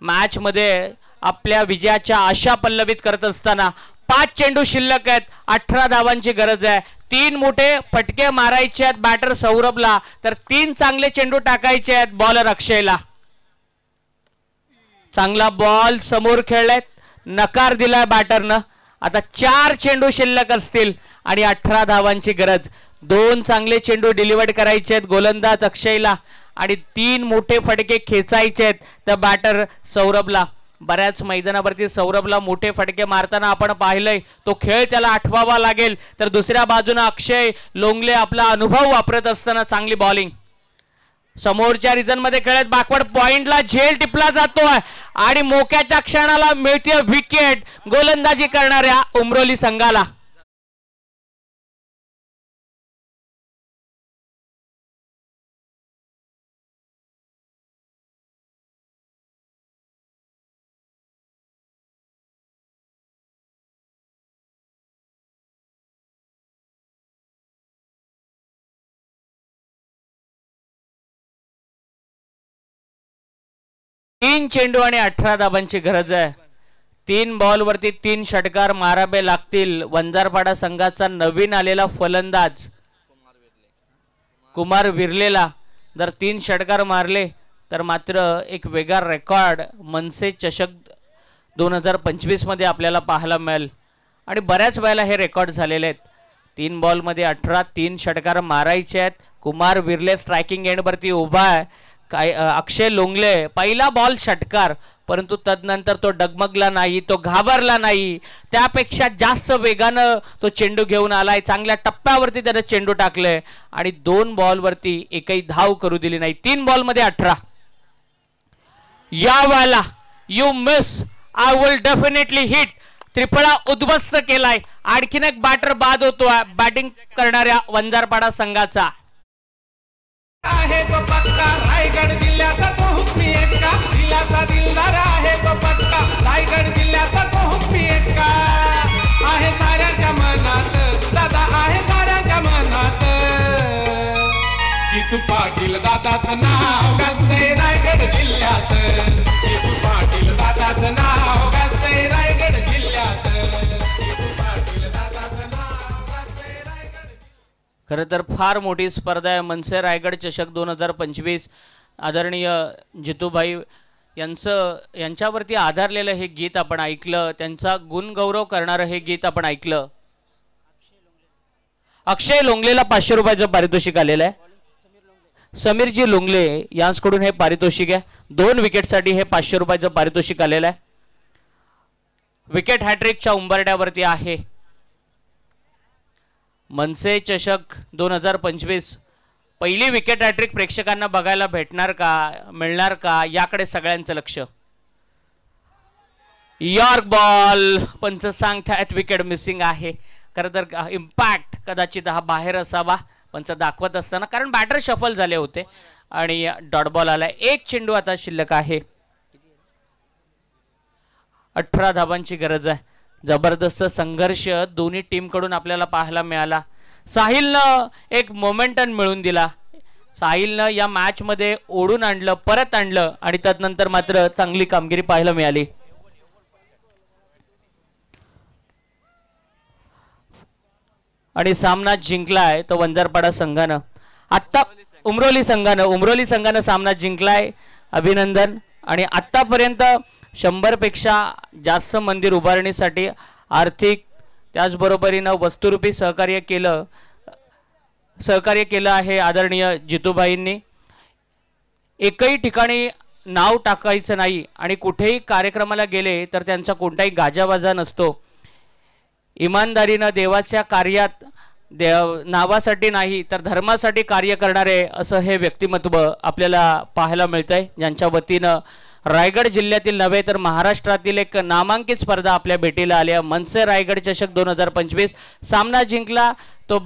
मॅच मध्ये आपल्या विजयाच्या आशा पल्लवित करत असताना 5 चेंडू शिल्लक आहेत. 18 धावांची गरज आहे. 3 मोठे फटके मारायचे आहेत बॅटर सौरभला, तर 3 चांगले चेंडू टाकायचे आहेत बॉलर अक्षयला. चांगला बॉल समोर खेळलाय, नकार दिलाय बॅटरनं. आता 4 चेंडू शिल्लक असतील आणि 18 धावांची गरज. 2 चांगले चेंडू डिलिव्हर करायचे आहेत गोलंदाज अक्षयला आणि 3 मोठे फटके खेचायचे आहेत त्या बॅटर सौरभला. बऱ्याच मैदानावरती सौरभला मोठे फटके मारताना आपण पाहिलंय. तो खेळ त्याला आठवावा लागेल. तर दुसऱ्या बाजूने अक्षय लोंगले आपला अनुभव वापरत असताना चांगली बॉलिंग. समोरच्या रिजन मध्ये खेळत बॅकवर्ड पॉइंटला झेल टिपला जातोय आणि मोक्याच्या क्षणाला मिळते विकेट गोलंदाजी करणाऱ्या उमरोली संघाला. तीन चेंडू आणि 18 धाबांची गरज आहे. 3 बॉलवरती 3 षटकार मारावे लागतील. वंजारपाडा संघाचा नवीन आलेला फलंदाज कुमार विरलेला जर 3 षटकार मारले तर मात्र एक वेगळा रेकॉर्ड मनसे चषक 2025 मध्ये आपल्याला पाहायला मिळेल आणि बऱ्याच वेळेला हे रेकॉर्ड झालेले आहेत. 3 बॉलमध्ये 18, 3 षटकार मारायचे आहेत. कुमार विर्ले स्ट्रायकिंग एंडवरती उभा आहे. काय अक्षय लोंगले पहिला बॉल षटकार, परंतु तदनंतर तो डगमगला नाही, तो घाबरला नाही. त्यापेक्षा जास्त वेगानं तो चेंडू घेऊन आलाय. चांगल्या टप्प्यावरती त्याने चेंडू टाकले आणि 2 बॉलवरती एकही धाव करू दिली नाही. 3 बॉलमध्ये 18. या वेळेला you miss, I will definitely hit. त्रिफळा उद्ध्वस्त केलाय. आणखीन एक बॅटर बाद होतोय बॅटिंग करणाऱ्या वंजारपाडा संघाचा. आहे तो पक्का रायगड जिल्ह्याचा तो हुकमी एका, जिल्ह्याचा दिलदार आहे तो पक्का रायगड जिल्ह्याचा तो हुकमी एका. आहे साऱ्याच्या मनात दादा, आहे साऱ्याच्या मनात. जितू पाटील दादाचं नाव गाजतंय रायगड जिल्ह्यात. जितू पाटील दादाचं नाव गाजतंय रायगड जिल्ह्यात. जितू पाटील दादाचं नाव गाजतंय रायगड. खरं तर फार मोठी स्पर्धा आहे मनसे रायगड चषक 2025. आदरणीय जितूभाई यांच्यावरती आधारलेलं हे गीत आपण ऐकलं. त्यांचा गुणगौरव करणारं हे गीत आपण ऐकलं. अक्षय लोंगलेला 500 रुपयाचं पारितोषिक आलेलं आहे. समीरजी लोंगले यांच्याकडून हे पारितोषिक आहे. 2 विकेटसाठी हे 500 रुपयाचं पारितोषिक आलेलं आहे. विकेट हॅट्रिकच्या उंबरड्यावरती आहे. मनसे चषक 2025 पहिली विकेट हॅट्रिक प्रेक्षकांना बघायला भेटणार का, मिळणार का, याकडे सगळ्यांचं लक्ष. यॉर्क बॉल पंच सांगतायत विकेट मिसिंग आहे. खरं तर इम्पॅक्ट कदाचित हा बाहेर असावा पंच दाखवत असताना, कारण बॅटर शफल झाले होते आणि डॉट बॉल आलाय. 1 चेंडू आता शिल्लक आहे. 18 धावांची गरज आहे. जबरदस्त संघर्ष दोन्ही टीमकडून आपल्याला पाहायला मिळाला. साहिलनं एक मोमेंटम मिळवून दिला. साहिलनं या मॅच मध्ये ओढून आणलं, परत आणलं आणि त्यानंतर मात्र चांगली कामगिरी पाहायला मिळाली. आणि सामना जिंकलाय तो वंजारपाडा संघानं. आत्ता उमरोली संघानं सामना जिंकलाय. अभिनंदन. आणि आत्तापर्यंत 100 पेक्षा जास्त मंदिर उभारणीसाठी आर्थिक त्याचबरोबरीनं वस्तुरूपी सहकार्य केलं आहे आदरणीय जितूभाईंनी. एकही ठिकाणी नाव टाकायचं नाही आणि कुठेही कार्यक्रमाला गेले तर त्यांचा कोणताही गाजावाजा नसतो. इमानदारीनं देवाच्या कार्यात नावासाठी नाही तर धर्मासाठी कार्य करणारे असं हे व्यक्तिमत्व आपल्याला पाहायला मिळतंय, ज्यांच्या वतीनं रायगड जिल्ह्यातील नव्हे तर महाराष्ट्रातील एक नामांकित स्पर्धा आपल्या भेटीला आल्या. मनसे रायगड चषक 2025 सामना जिंकला तो